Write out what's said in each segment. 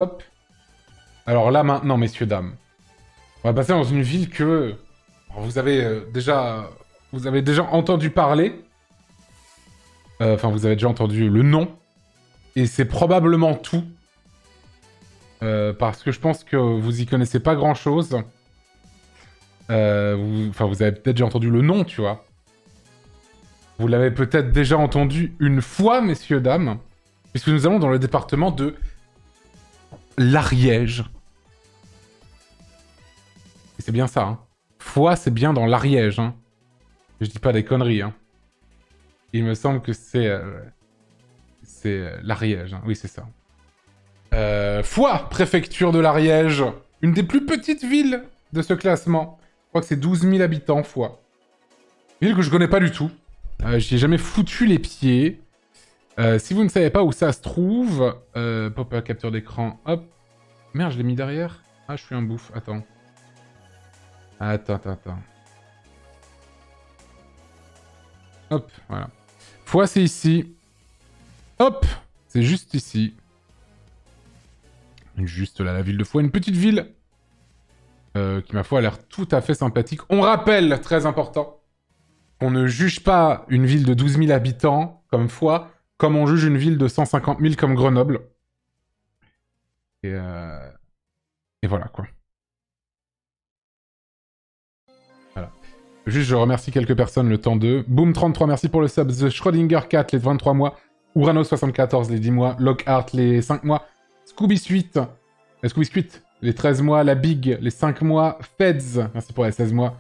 Hop. Alors là, maintenant, messieurs, dames, on va passer dans une ville que alors, vous avez déjà entendu parler. Enfin, vous avez déjà entendu le nom. Et c'est probablement tout. Parce que je pense que vous y connaissez pas grand-chose. Vous avez peut-être déjà entendu le nom, tu vois. Vous l'avez peut-être déjà entendu une fois, messieurs, dames. Puisque nous allons dans le département de l'Ariège. Et c'est bien ça, hein. Foix, c'est bien dans l'Ariège, hein. Je dis pas des conneries, hein. Il me semble que c'est l'Ariège, hein. Oui, c'est ça. Foix, préfecture de l'Ariège. Une des plus petites villes de ce classement. Je crois que c'est 12 000 habitants, Foix. Ville que je connais pas du tout. J'y ai jamais foutu les pieds. Si vous ne savez pas où ça se trouve... Pop-up capture d'écran, hop. Merde, je l'ai mis derrière. Ah, je suis un bouffe, attends. Attends. Hop, voilà. Foix, c'est ici. Hop, c'est juste ici. Juste là, la ville de Foix. Une petite ville qui, ma foi, a l'air tout à fait sympathique. On rappelle, très important, qu'on ne juge pas une ville de 12 000 habitants comme Foix, comme on juge une ville de 150 000 comme Grenoble. Et voilà, quoi. Voilà. Juste, je remercie quelques personnes, le temps de... Boom33, merci pour le sub. The Schrödinger 4, les 23 mois. Urano74, les 10 mois. Lockhart, les 5 mois. Scooby Suite, les 13 mois. La Big, les 5 mois. Feds, merci pour les 16 mois.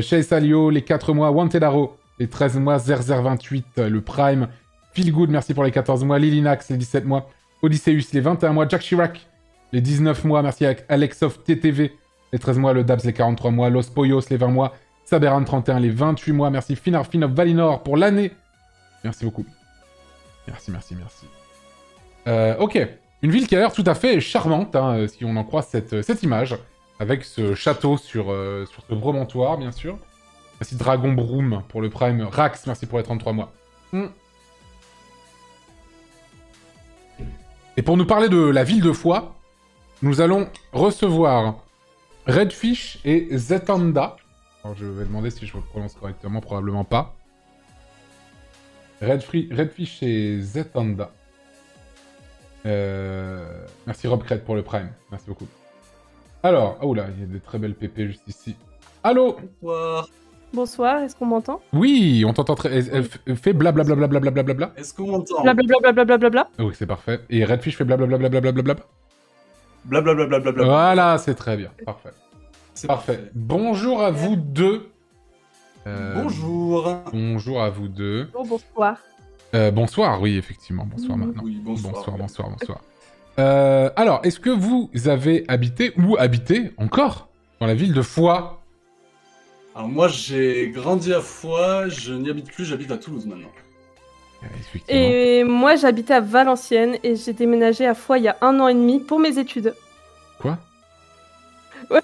Chez Salio, les 4 mois. Wantedaro, les 13 mois. Zerzer28, le Prime. Feel Good, merci pour les 14 mois. Lilinax, les 17 mois. Odysseus, les 21 mois. Jack Chirac, les 19 mois. Merci à Alexof TTV, les 13 mois. Le Dabs, les 43 mois. Los Poyos, les 20 mois. Saberan 31, les 28 mois. Merci Finarfin of Valinor pour l'année. Merci beaucoup. Merci. Ok. Une ville qui a l'air tout à fait charmante, hein, si on en croit cette image. Avec ce château sur ce promontoire, bien sûr. Merci Dragon Broom pour le Prime. Rax, merci pour les 33 mois. Et pour nous parler de la ville de Foix, nous allons recevoir Redfish et Zetanda. Alors je vais demander si je le prononce correctement, probablement pas. Redfish et Zetanda. Merci Rob Cred pour le Prime, merci beaucoup. Alors, oh là, il y a des très belles pépés juste ici. Allô? Bonsoir. Bonsoir, est-ce qu'on m'entend? Oui, on t'entend très... Elle fait blablabla. Est-ce qu'on m'entend? Blablabla. Oui, c'est parfait. Et Redfish fait blablabla. Blablabla. Voilà, c'est très bien, parfait. C'est parfait. Bonjour à vous deux. Bonjour. Bonjour à vous deux. Bonsoir. Bonsoir, oui, effectivement. Bonsoir maintenant. Oui, bonsoir. Bonsoir. Alors, est-ce que vous avez habité, ou habité encore, dans la ville de Foix? Alors moi, j'ai grandi à Foix, je n'y habite plus, j'habite à Toulouse maintenant. Effectivement. Et moi, j'habitais à Valenciennes et j'ai déménagé à Foix il y a 1 an et demi pour mes études. Quoi? Ouais.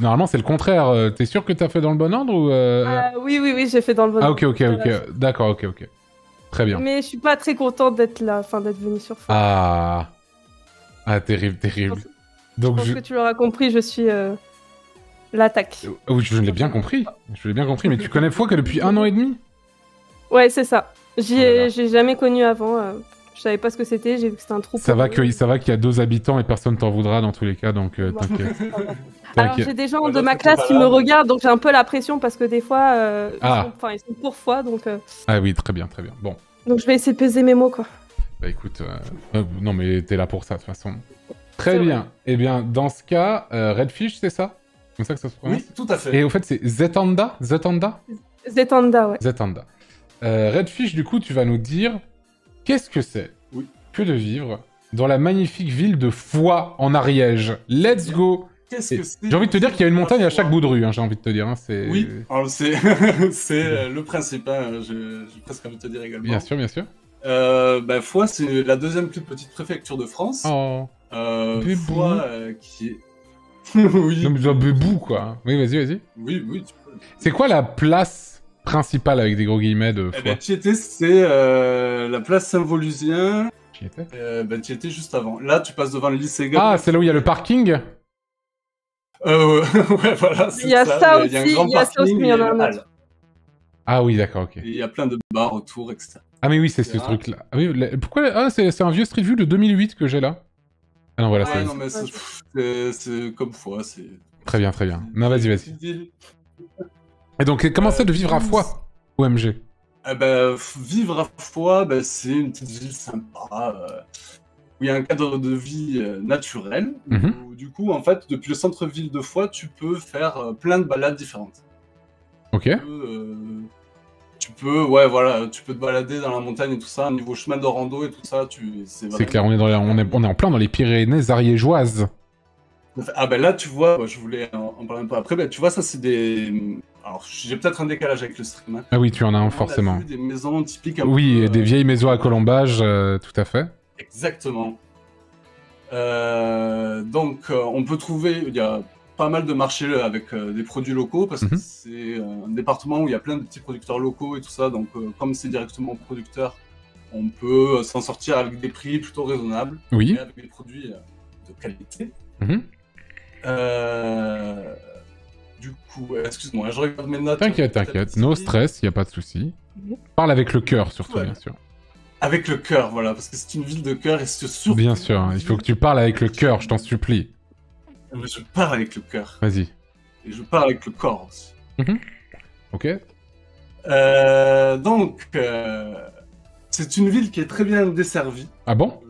Normalement, c'est le contraire. T'es sûr que t'as fait dans le bon ordre ou Oui, j'ai fait dans le bon ordre. Ah, ok. D'accord, ok. Très bien. Mais je suis pas très contente d'être là, enfin d'être venue sur Foix. Ah, terrible. Je pense que tu l'auras compris, je suis l'attaque. Oui, je l'ai bien compris. Mais tu connais Foix que depuis 1 an et demi? Ouais, c'est ça. Voilà. J'ai jamais connu avant. Je savais pas ce que c'était, j'ai vu que c'était un trou. Ça va qu'il y a 2 habitants et personne t'en voudra dans tous les cas, donc t'inquiète. Alors j'ai des gens de ma classe qui me regardent, donc j'ai un peu la pression parce que des fois, ils sont pour Foix, donc... Ah oui, très bien. Bon. Donc je vais essayer de peser mes mots, quoi. Bah écoute, non mais t'es là pour ça, de toute façon. Très bien. Eh bien, dans ce cas, Redfish, c'est ça? C'est comme ça que ça se prononce? Oui, tout à fait. Et au fait, c'est Zetanda? Zetanda, ouais. Zetanda. Redfish, du coup, tu vas nous dire qu'est-ce que c'est que de vivre dans la magnifique ville de Foix en Ariège. Let's go! Qu'est-ce que c'est? J'ai envie de te dire qu'il y a une montagne à chaque bout de rue, hein, j'ai envie de te dire. Hein, oui, c'est le principe, hein, j'ai presque envie de te dire également. Bien sûr. Foix, c'est la deuxième plus petite préfecture de France. Oh, Foix, qui est... oui. Non mais tu dois bébou, quoi. Oui, vas-y. Oui, tu peux. C'est quoi la place principale, avec des gros guillemets, de Foix? Piété, c'est la place Saint-Volusien, J'y étais. Tu y étais juste avant. Là, tu passes devant le lycée. Ah, c'est là où il y a le parking. Ouais, voilà. Il y a ça aussi, il y a ça aussi, mais il y en a un autre. Ah oui, d'accord, ok. Il y a plein de bars autour, etc. Ah mais oui, c'est ce truc-là. Ah oui, pourquoi... Ah, c'est un vieux Street View de 2008 que j'ai là. Ah non, voilà, ouais, non, mais c'est comme foi, c'est... Très bien, très bien. Non, vas-y. Et donc, comment c'est de vivre à Foix, OMG? Vivre à Foix, c'est une petite ville sympa, où il y a un cadre de vie naturel. Où, du coup, en fait, depuis le centre-ville de Foix, tu peux faire plein de balades différentes. Ok. Tu peux te balader dans la montagne et tout ça, niveau chemin de rando et tout ça, c'est clair, on est en plein dans les Pyrénées ariégeoises. Ah là, tu vois, je voulais en parler un peu après, tu vois, ça c'est des... Alors, j'ai peut-être un décalage avec le stream. Hein. Ah oui, tu en as un, forcément. On a vu des maisons typiques un peu... des vieilles maisons à colombage, tout à fait. Exactement. Donc, on peut trouver... Il y a pas mal de marchés avec des produits locaux, parce que c'est un département où il y a plein de petits producteurs locaux et tout ça, donc comme c'est directement producteur, on peut s'en sortir avec des prix plutôt raisonnables, oui. Et avec des produits de qualité. Du coup, excuse-moi, je regarde mes notes. T'inquiète, no stress, y a pas de souci. Parle avec le cœur, surtout, bien sûr. Avec le cœur, voilà, parce que c'est une ville de cœur et c'est surtout... Bien sûr, il faut que tu parles avec le cœur, je t'en supplie. Mais je parle avec le cœur. Vas-y. Et je parle avec le corps aussi. Ok. Donc, c'est une ville qui est très bien desservie. Ah bon?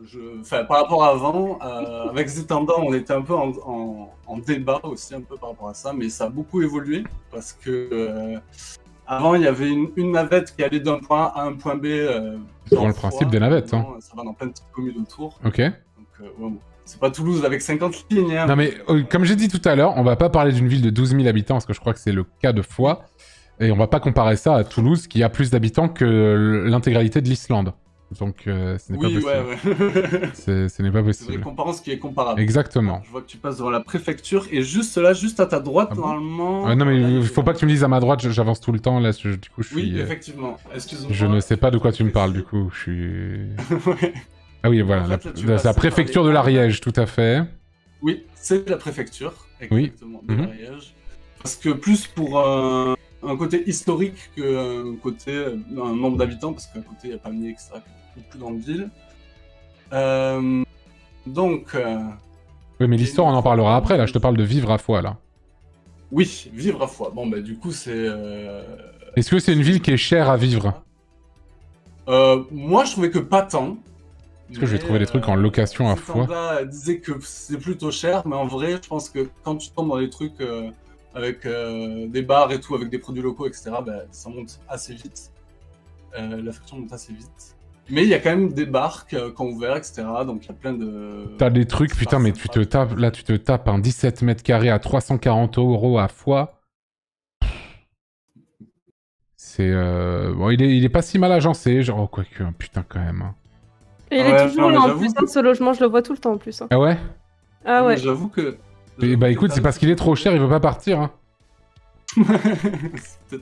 Par rapport à avant, avec Zetanda, on était un peu en débat aussi, un peu par rapport à ça, mais ça a beaucoup évolué, parce que avant, il y avait une navette qui allait d'un point A à un point B. C'est le principe des navettes. Hein. Ça va dans plein de petites communes autour. Ok. Donc, c'est pas Toulouse avec 50 lignes. Hein. Non mais, comme j'ai dit tout à l'heure, on va pas parler d'une ville de 12 000 habitants, parce que je crois que c'est le cas de Foix, et on va pas comparer ça à Toulouse, qui a plus d'habitants que l'intégralité de l'Islande. Donc, ce n'est pas possible. Ouais. Ce n'est pas possible. C'est vrai qu'on pense qu'il est comparable. Exactement. Je vois que tu passes devant la préfecture, et juste là, juste à ta droite, normalement... non mais il faut pas que tu me dises à ma droite, j'avance tout le temps, là, du coup je suis... Oui, effectivement, excuse-moi. Je ne sais pas de quoi tu me parles, du coup, je suis... ouais. Ah oui, voilà, en fait, la préfecture de l'Ariège, tout à fait. Oui, c'est la préfecture, exactement, de l'Ariège. Parce que plus pour un côté historique qu'un côté un nombre d'habitants, parce qu'à côté, il y a Pamiers, etc., plus grande ville. Donc... oui, mais l'histoire, on en parlera après, là, je te parle de vivre à Foix, là. Oui, vivre à Foix. Bon, du coup, c'est... Est-ce que c'est une ville qui est chère à vivre? Moi, je trouvais que pas tant. Est-ce que je vais trouver des trucs en location à Foix? Elle disait que c'est plutôt cher, mais en vrai, je pense que quand tu tombes dans des trucs avec des bars et tout, avec des produits locaux, etc., ça monte assez vite. La facture monte assez vite. Mais il y a quand même des bars qui ont ouvert, etc., donc il y a plein de... T'as des trucs, putain, mais tu te tapes un 17 mètres carrés à 340 € à Foix. C'est... Bon, il est pas si mal agencé, genre, oh, quoique, putain, quand même. Hein. Et il est toujours là en plus, ce logement, je le vois tout le temps en plus. Hein. Ah ouais? Ah ouais. J'avoue que... écoute, c'est parce qu'il est trop cher, il veut pas partir. Hein.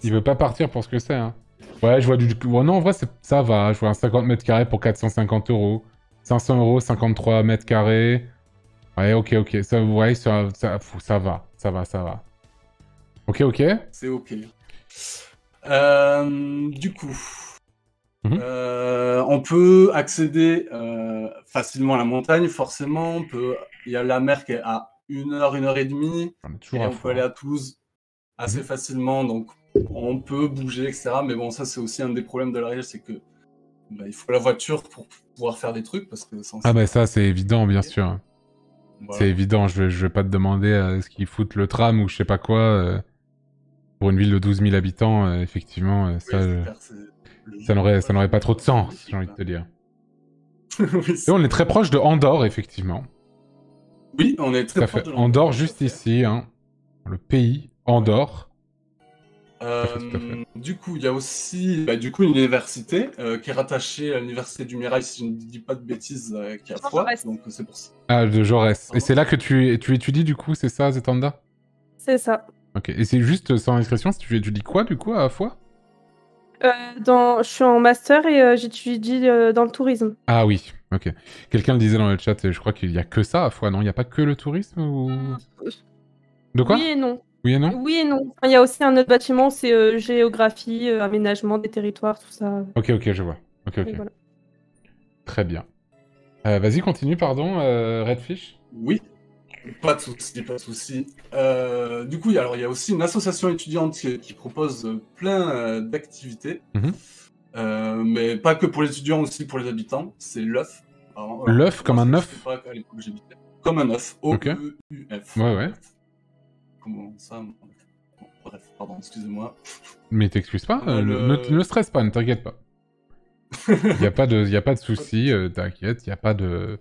Il veut pas partir pour ce que c'est. Hein. Ouais, je vois du... Bon, non, en vrai, ça va. Je vois un 50 mètres carrés pour 450 €. 500 €, 53 mètres carrés. Ouais, ok. Ça va. Ok. C'est ok. Du coup... on peut accéder facilement à la montagne, forcément. Il y a la mer qui est à 1 heure, 1 heure et demie. On peut aller à Toulouse assez facilement, donc on peut bouger, etc. Mais bon, ça c'est aussi un des problèmes de l'Ariège, c'est que il faut la voiture pour pouvoir faire des trucs, parce que sans ça c'est évident, bien sûr. Voilà. C'est évident, je vais pas te demander à ce qu'ils foutent le tram ou je sais pas quoi. Pour une ville de 12 000 habitants, effectivement, ça n'aurait pas trop de sens, j'ai envie de te dire. Et on est très proche de Andorre, effectivement. Oui, on est très proche de Andorre, juste ici, hein. Le pays, Andorre. Du coup, il y a aussi une université qui est rattachée à l'université du Mirail, si je ne dis pas de bêtises, qui est à Foix, donc c'est pour ça. Ah, de Jaurès. Et c'est là que tu étudies, du coup, c'est ça, Zetanda? C'est ça. Ok, et c'est juste, sans indiscrétion, tu étudies quoi, du coup, à Foix? Je suis en master et j'étudie dans le tourisme. Ah oui, ok. Quelqu'un le disait dans le chat, je crois qu'il y a que ça à fois, non? Il n'y a pas que le tourisme ou... De quoi? Oui et non. Oui et non? Oui et non. Enfin, il y a aussi un autre bâtiment, c'est géographie, aménagement des territoires, tout ça. Ok, je vois. Ok. Voilà. Très bien. Vas-y, continue, pardon, Redfish. Oui, pas de souci. Du coup, il y a aussi une association étudiante qui propose plein d'activités, mais pas que pour les étudiants, aussi pour les habitants. C'est l'œuf. L'œuf comme un œuf? Comme un œuf. O-E-U-F. Ouais. Comment ça? Bref, pardon, excusez-moi. Mais t'excuses pas, ne stresse pas, ne t'inquiète pas. Il n'y a pas de souci, t'inquiète, il n'y a pas de...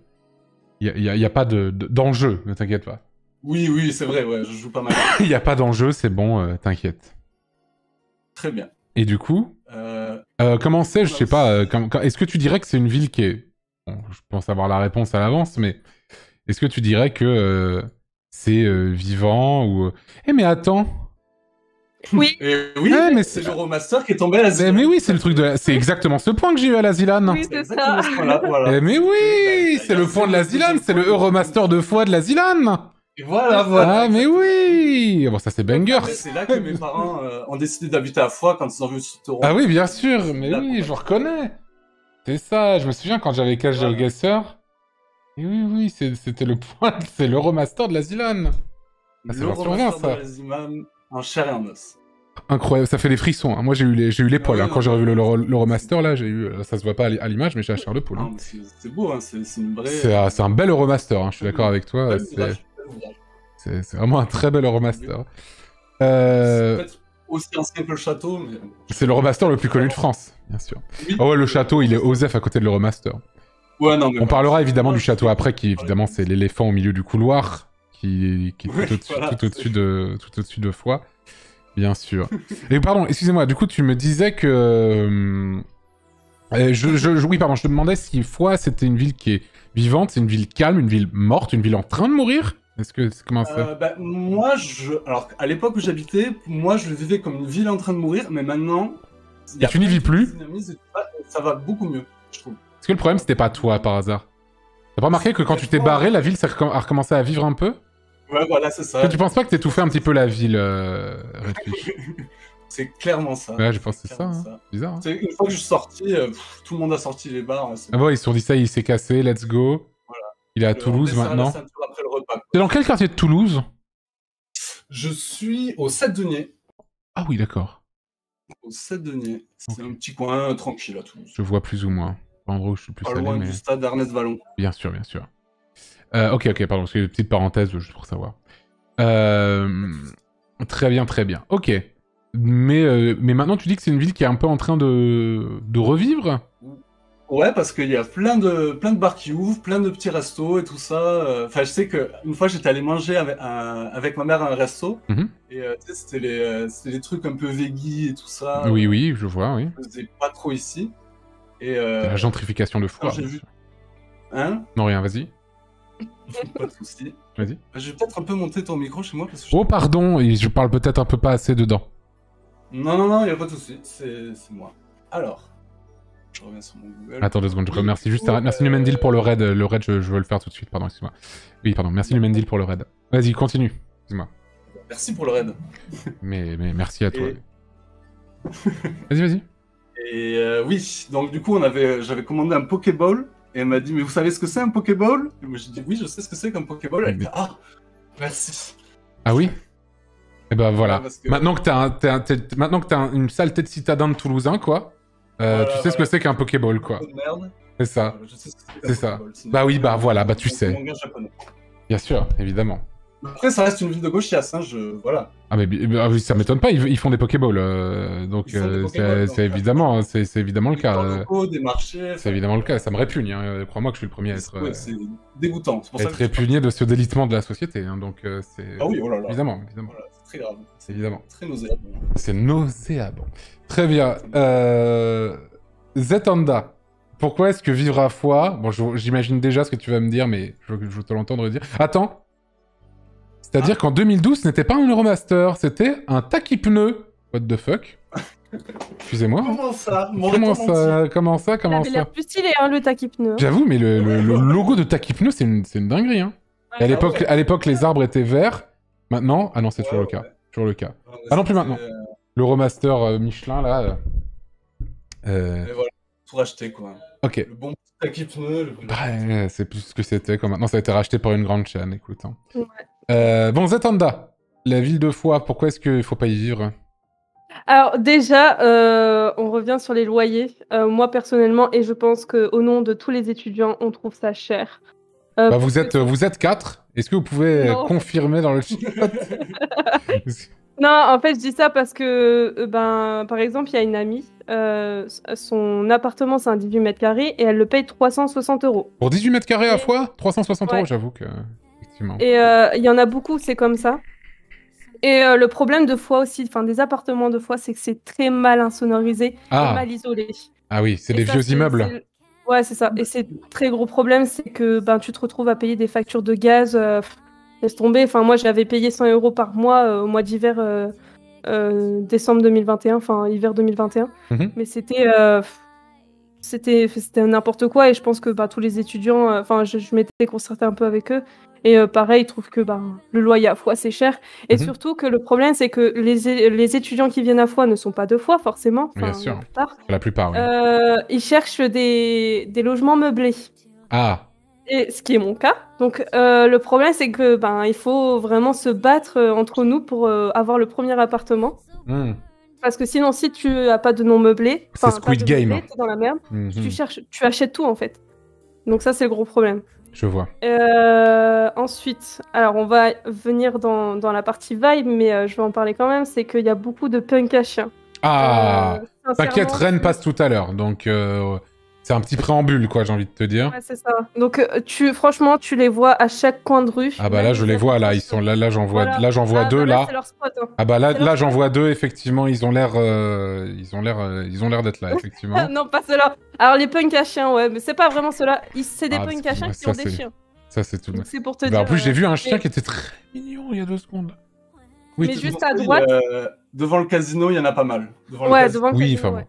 Il y a pas d'enjeu, ne t'inquiète pas. Oui, c'est vrai, ouais, je joue pas mal. Il n'y a pas d'enjeu, c'est bon, t'inquiète. Très bien. Et du coup, comment c'est, je sais pas, est-ce que tu dirais que c'est une ville qui est... Bon, je pense avoir la réponse à l'avance, mais est-ce que tu dirais que c'est vivant ou... Eh mais attends. Oui. Mais c'est l'Euromaster qui est tombé à la Zilane. Mais oui, c'est le truc de... C'est exactement ce point que j'ai eu à la Zilane. Oui, c'est ça. Voilà. Mais oui, c'est le point de la Zilane, c'est le Euromaster 2 fois de la Zilane. Et voilà. Ah mais oui. Bon, ça c'est banger. C'est là que mes parents ont décidé d'habiter à Foix quand ils ont vu ce taureau. Ah oui, bien sûr, mais oui, je reconnais. C'est ça, je me souviens quand j'avais Cash GeoGuessr. Et oui, c'était le point, c'est l'Euromaster de la Zilane. Ah, c'est l'Euromaster de la Zilane en chair et en os. Incroyable, ça fait des frissons. Hein. Moi, j'ai eu les poils. Quand j'ai revu l'Euromaster, là, ça se voit pas à l'image, mais j'ai la chair de poule. Hein. C'est beau, hein. C'est une vraie... C'est un bel Euromaster, hein. Je suis d'accord avec toi. C'est vraiment un très bel Euromaster. C'est peut-être aussi ancien que le château, mais... C'est l'Euromaster le plus connu de France, bien sûr. Oui. Oh ouais, le château, il est OSEF à côté de l'Euromaster. Ouais, non, mais on parlera évidemment du château après, qui évidemment c'est l'éléphant au milieu du couloir, qui est tout au-dessus de Foix. Bien sûr. Et pardon, excusez-moi, du coup tu me disais que... oui, pardon, je te demandais si Foix c'était une ville qui est vivante, c'est une ville calme, une ville morte, une ville en train de mourir? Comment ça? Moi, alors à l'époque où j'habitais, moi je le vivais comme une ville en train de mourir, mais maintenant... Et tu n'y vis plus? Ça va beaucoup mieux, je trouve. Est-ce que le problème c'était pas toi par hasard? T'as pas remarqué que quand tu t'es barré, la ville a recommencé à vivre un peu? Ouais, voilà, c'est ça. Tu penses pas que t'aies tout fait un petit peu la ville, C'est clairement ça. Ouais, je pense que c'est ça. Hein. Bizarre. Hein. Une fois que je suis sorti, tout le monde a sorti les bars. Ah bon, ils se sont dit ça, il s'est cassé, let's go. Voilà. Il est à Toulouse maintenant. T'es dans quel quartier de Toulouse? Je suis au 7-Denier. Ah oui, d'accord. Au 7-Denier. C'est un petit coin tranquille à Toulouse. Je vois plus ou moins. En gros, je suis plus allé, loin du stade Ernest Vallon. Bien sûr. Ok, pardon, parce que petite parenthèse, juste pour savoir. Très bien. Ok. Mais maintenant, tu dis que c'est une ville qui est un peu en train de revivre? Ouais, parce qu'il y a plein de bars qui ouvrent, plein de petits restos et tout ça. Enfin, je sais qu'une fois, j'étais allé manger avec ma mère à un resto. Et c'était les trucs un peu veggie et tout ça. Oui, je vois, oui. Je faisais pas trop ici. Et la gentrification de Foix. J'ai vu... Hein? Non, rien, vas-y. Pas de soucis. Vas-y. Je vais peut-être un peu monter ton micro chez moi. Parce que oh, pardon, je parle peut-être un peu pas assez dedans. Non, y a pas de soucis. C'est moi. Alors, je reviens sur mon Google. Attends 2 secondes, je remercie juste... Merci Numendil pour le raid. Le raid, je veux le faire tout de suite, pardon, excuse-moi. Oui, pardon, merci Numendil pour le raid. Vas-y, continue, excuse-moi. Merci pour le raid. Mais merci à toi. Vas-y. Et oui, donc du coup, j'avais commandé un Pokéball, et elle m'a dit, mais vous savez ce que c'est un Pokéball? Et moi j'ai dit, oui, je sais ce que c'est qu'un Pokéball. Elle dit, ah, merci. Ah oui? Et ben voilà. Ouais, que... Maintenant que t'as une saleté de citadin de Toulousain, quoi, tu sais ce que c'est qu'un Pokéball, quoi. C'est ça. C'est ça. Bah oui, bah voilà, bah tu sais. Bien sûr, évidemment. Après, ça reste une ville de gauchias, hein, voilà. Ah mais ça m'étonne pas, ils font des Pokéballs, donc c'est évidemment, c'est évidemment le cas. Des marchés. C'est évidemment le cas, ça me répugne, hein. Crois-moi que je suis le premier à être. Ouais, c'est dégoûtant. C'est pour ça que répugné de ce délitement de la société, hein, donc c'est. Ah oui, oh là là. Évidemment. Voilà, c'est très grave. C'est évidemment. Très nauséabond. C'est nauséabond. Très bien. Zetanda. Pourquoi est-ce que vivre à Foix... Bon, j'imagine déjà ce que tu vas me dire, mais je veux te l'entendre dire. Attends. C'est-à-dire qu'en 2012, ce n'était pas un Euromaster, c'était un taquipneu. What the fuck? Excusez-moi. Comment ça Il avait l'air plus stylé, hein, le Taki-pneu. J'avoue, mais le logo de Taki-pneu, c'est une dinguerie. Hein. Et à l'époque, les arbres étaient verts. Maintenant... Ah non, c'est toujours le cas. Toujours le cas. Ah non, plus maintenant. Le remaster Michelin, là... Et voilà, tout racheté, quoi. Ok. Le bon Taki-pneu... Ouais, c'est plus ce que c'était, quoi. Maintenant, ça a été racheté par une grande chaîne, écoute. Hein. Ouais. Bon, Zetanda, la ville de Foix, pourquoi est-ce qu'il faut pas y vivre? Alors déjà, on revient sur les loyers. Moi personnellement, et je pense qu'au nom de tous les étudiants, on trouve ça cher. Bah, vous êtes 4. Est-ce que vous pouvez confirmer dans le chat? Non, en fait, je dis ça parce que, par exemple, il y a une amie, son appartement, c'est un 18 mètres carrés, et elle le paye 360 €. Pour 18 mètres carrés à Foix 360 €, j'avoue que... Effectivement. Et il y en a beaucoup, c'est comme ça. Et le problème de Foix aussi, enfin des appartements de Foix, c'est que c'est très mal insonorisé et mal isolé. Ah oui, c'est des vieux immeubles. Ouais, c'est ça. Et c'est très gros problème, c'est que tu te retrouves à payer des factures de gaz. Laisse tomber. Enfin, moi, j'avais payé 100 € par mois au mois d'hiver, décembre 2021, enfin hiver 2021. Mais c'était n'importe quoi. Et je pense que tous les étudiants, enfin, je m'étais concertée un peu avec eux. Et pareil, ils trouvent que le loyer à Foix, c'est cher. Et surtout que le problème, c'est que les étudiants qui viennent à Foix ne sont pas de Foix, forcément. Bien sûr. La plupart, oui. Ils cherchent des logements meublés. Ah. Et ce qui est mon cas. Donc, le problème, c'est que il faut vraiment se battre entre nous pour avoir le premier appartement. Parce que sinon, si tu n'as pas de non meublé, c'est Squid Game. T'es dans la merde. Tu achètes tout, en fait. Donc ça, c'est le gros problème. Je vois. Ensuite, alors on va venir dans la partie vibe, mais je vais en parler quand même, c'est qu'il y a beaucoup de punk à chiens. T'inquiète, Rennes passe tout à l'heure, donc c'est un petit préambule, quoi, j'ai envie de te dire. Ouais, c'est ça. Donc franchement, tu les vois à chaque coin de rue. Ah bah là, je les vois, là, ils sont là, j'en vois, voilà. là, j'en vois deux, là. C'est leur spot, hein. Ah bah là, j'en vois deux, effectivement, ils ont l'air d'être là, effectivement. Non, pas ceux-là. Alors les punks à chiens, ouais, mais c'est pas vraiment ceux-là. C'est des punks à chiens qui ont des chiens. Ça, c'est tout. Donc, c'est pour te dire. En plus, j'ai vu un chien qui était très mignon il y a 2 secondes. Oui, mais juste à droite. Devant le casino, il y en a pas mal. Devant le casino. Oui, enfin bon.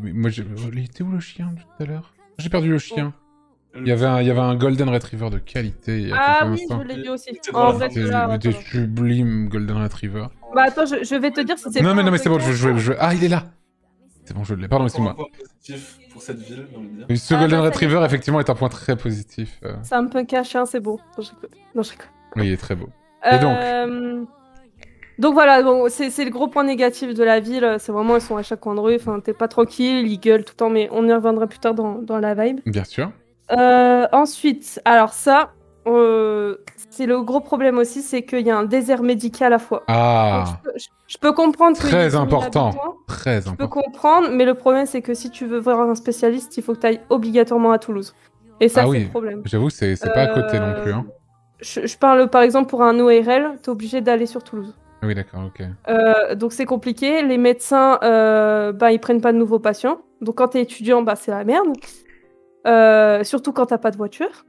Moi, il était où le chien tout à l'heure? J'ai perdu le chien. Il y avait un Golden Retriever de qualité. Il y a oui, je l'ai vu aussi. C'était sublime, Golden Retriever. Bah attends, je vais te dire si c'est. Non, mais c'est bon, Ah, il est là. C'est bon, je l'ai. Pardon, excuse-moi. Un point positif pour cette ville, j'ai envie de dire. Ce Golden Retriever, effectivement, est un point très positif. C'est un punk à chien, c'est beau. Non, je rigole. Oui, il est très beau. Et donc voilà, bon, c'est le gros point négatif de la ville. C'est vraiment, ils sont à chaque coin de rue. Enfin, t'es pas tranquille, ils gueulent tout le temps, mais on y reviendra plus tard dans la vibe. Bien sûr. Ensuite, alors ça, c'est le gros problème aussi, c'est qu'il y a un désert médical à Foix. Je peux comprendre que très important. Très important. Je peux comprendre, mais le problème c'est que si tu veux voir un spécialiste, il faut que tu ailles obligatoirement à Toulouse. Et ça, c'est le problème. J'avoue, c'est pas à côté non plus. Hein. Je parle par exemple pour un ORL, t'es obligé d'aller sur Toulouse. Oui, d'accord, ok. Donc c'est compliqué. Les médecins, ils prennent pas de nouveaux patients. Donc quand t'es étudiant, c'est la merde. Surtout quand t'as pas de voiture.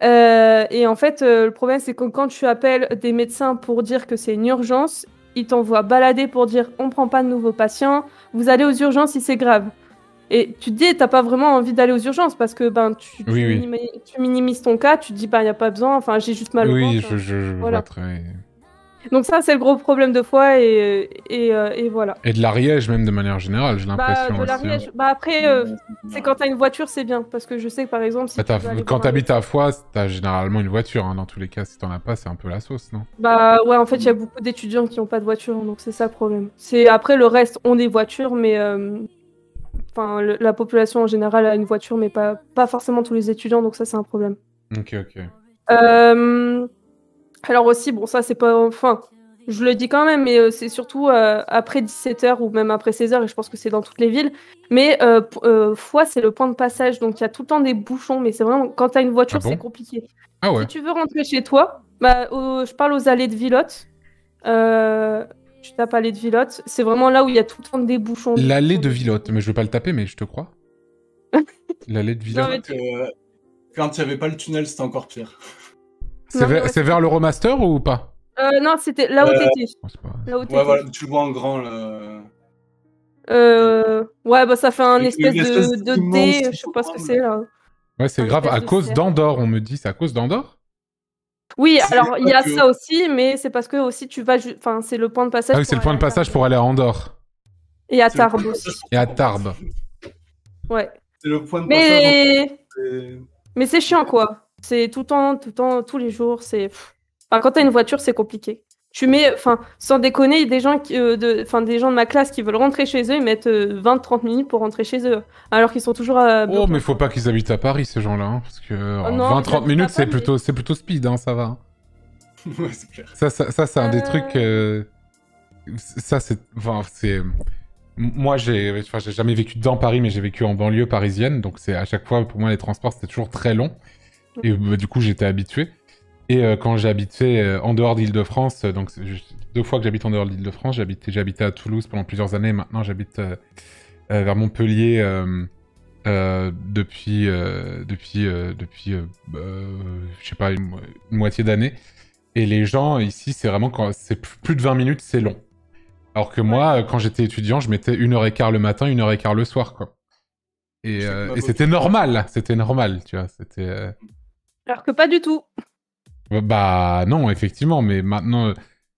Et en fait, le problème, c'est que quand tu appelles des médecins pour dire que c'est une urgence, ils t'envoient balader pour dire on prend pas de nouveaux patients, vous allez aux urgences si c'est grave. Et tu te dis, t'as pas vraiment envie d'aller aux urgences parce que tu minimises ton cas, tu te dis, il n'y a pas besoin, enfin, j'ai juste mal au ventre. Oui, je vois très... Donc ça, c'est le gros problème de Foix et voilà. Et de l'Ariège, même de manière générale, j'ai l'impression. De l'Ariège. Après, c'est quand t'as une voiture, c'est bien. Parce que je sais que, par exemple... Si quand t'habites à Foix, t'as généralement une voiture. Hein. Dans tous les cas, si t'en as pas, c'est un peu la sauce, non? Ouais, en fait, il y a beaucoup d'étudiants qui n'ont pas de voiture. Donc c'est ça le problème. Après, le reste ont des voitures, mais... la population en général a une voiture, mais pas forcément tous les étudiants. Donc ça, c'est un problème. Ok. Alors aussi, bon, ça, c'est pas... Enfin, je le dis quand même, mais c'est surtout après 17h ou même après 16h, et je pense que c'est dans toutes les villes. Mais Foix, c'est le point de passage, donc il y a tout le temps des bouchons, mais c'est vraiment... Quand t'as une voiture, c'est compliqué. Ah ouais. Si tu veux rentrer chez toi, je parle aux allées de Villotte. Tu tapes allée de Villotte. C'est vraiment là où il y a tout le temps des bouchons. L'allée de Villotte, mais je vais pas le taper, mais je te crois. L'allée de Villotte. Quand il n'y avait pas le tunnel, c'était encore pire. C'est vers le remaster ou pas? Non, c'était là où t'étais. Ouais, voilà, tu le vois en grand. Ouais, bah ça fait un Une espèce espèce de d'immense dé, je sais pas ce que forme. c'est là. Ouais, c'est Un grave, espèce à de cause cercle. d'Andorre, on me dit, c'est à cause d'Andorre? Oui, C'est alors il y pas a que- ça aussi, mais c'est parce que aussi tu vas, enfin c'est le point de passage Ah oui, pour c'est le point aller de à passage Tarbes. pour aller à Andorre. Et à C'est le point Tarbes de aussi. passage pour Et à tout, en fait. Tarbes. Ouais. C'est le point de passage. Mais c'est chiant quoi. C'est tout le temps, tous les jours. Enfin, quand t'as une voiture, c'est compliqué. Enfin, sans déconner, il y a des gens des gens de ma classe qui veulent rentrer chez eux, ils mettent 20-30 minutes pour rentrer chez eux, alors qu'ils sont toujours à Oh, bloqués mais en faut France. pas qu'ils habitent à Paris, ces gens-là, hein, parce que Non, ils 20-30 habitent minutes, à Paris. c'est plutôt speed, hein, ça va. Ouais, c'est clair. Ça c'est un des trucs... Ça, c'est... Enfin, c'est... Moi, j'ai jamais vécu dans Paris, mais j'ai vécu en banlieue parisienne, donc c'est à chaque fois, pour moi, les transports, c'était toujours très long. Et du coup, j'étais habitué. Et quand j'ai habité en dehors d'Île-de-France, donc 2 fois que j'habite en dehors d'Île-de-France, j'ai habité à Toulouse pendant plusieurs années, maintenant j'habite vers Montpellier depuis, je sais pas, une moitié d'année. Et les gens ici, c'est vraiment quand c'est plus de 20 minutes, c'est long. Alors que moi, quand j'étais étudiant, je mettais 1h15 le matin, 1h15 le soir, quoi. Et c'était normal, tu vois. C'était. Alors que pas du tout. Bah non, effectivement, mais maintenant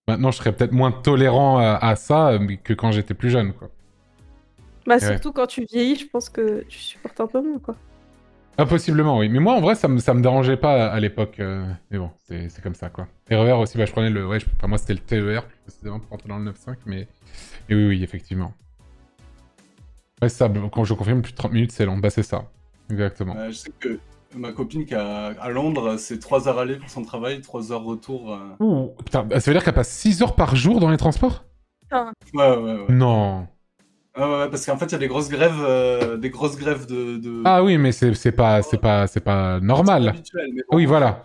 je serais peut-être moins tolérant à ça que quand j'étais plus jeune, quoi. Bah Ouais. surtout quand tu vieillis, je pense que tu supportes un peu moins, quoi. Possiblement, oui. Mais moi, en vrai, ça me dérangeait pas à l'époque. Mais bon, c'est comme ça, quoi. Et RER aussi, bah, je prenais le... Ouais, moi, c'était le TER, plus précisément, pour rentrer dans le 9-5, mais oui, effectivement. Ouais, ça, quand je confirme, plus de 30 minutes, c'est long. Bah, c'est ça. Exactement. Je sais que ma copine qui est à Londres, c'est 3 heures aller pour son travail, 3 heures retour. Ouh, putain, ça veut dire qu'elle passe 6 heures par jour dans les transports? Ouais. Non. Ouais, parce qu'en fait, il y a des grosses grèves de... Ah oui, mais c'est pas normal. C'est habituel, mais bon, Oui, voilà.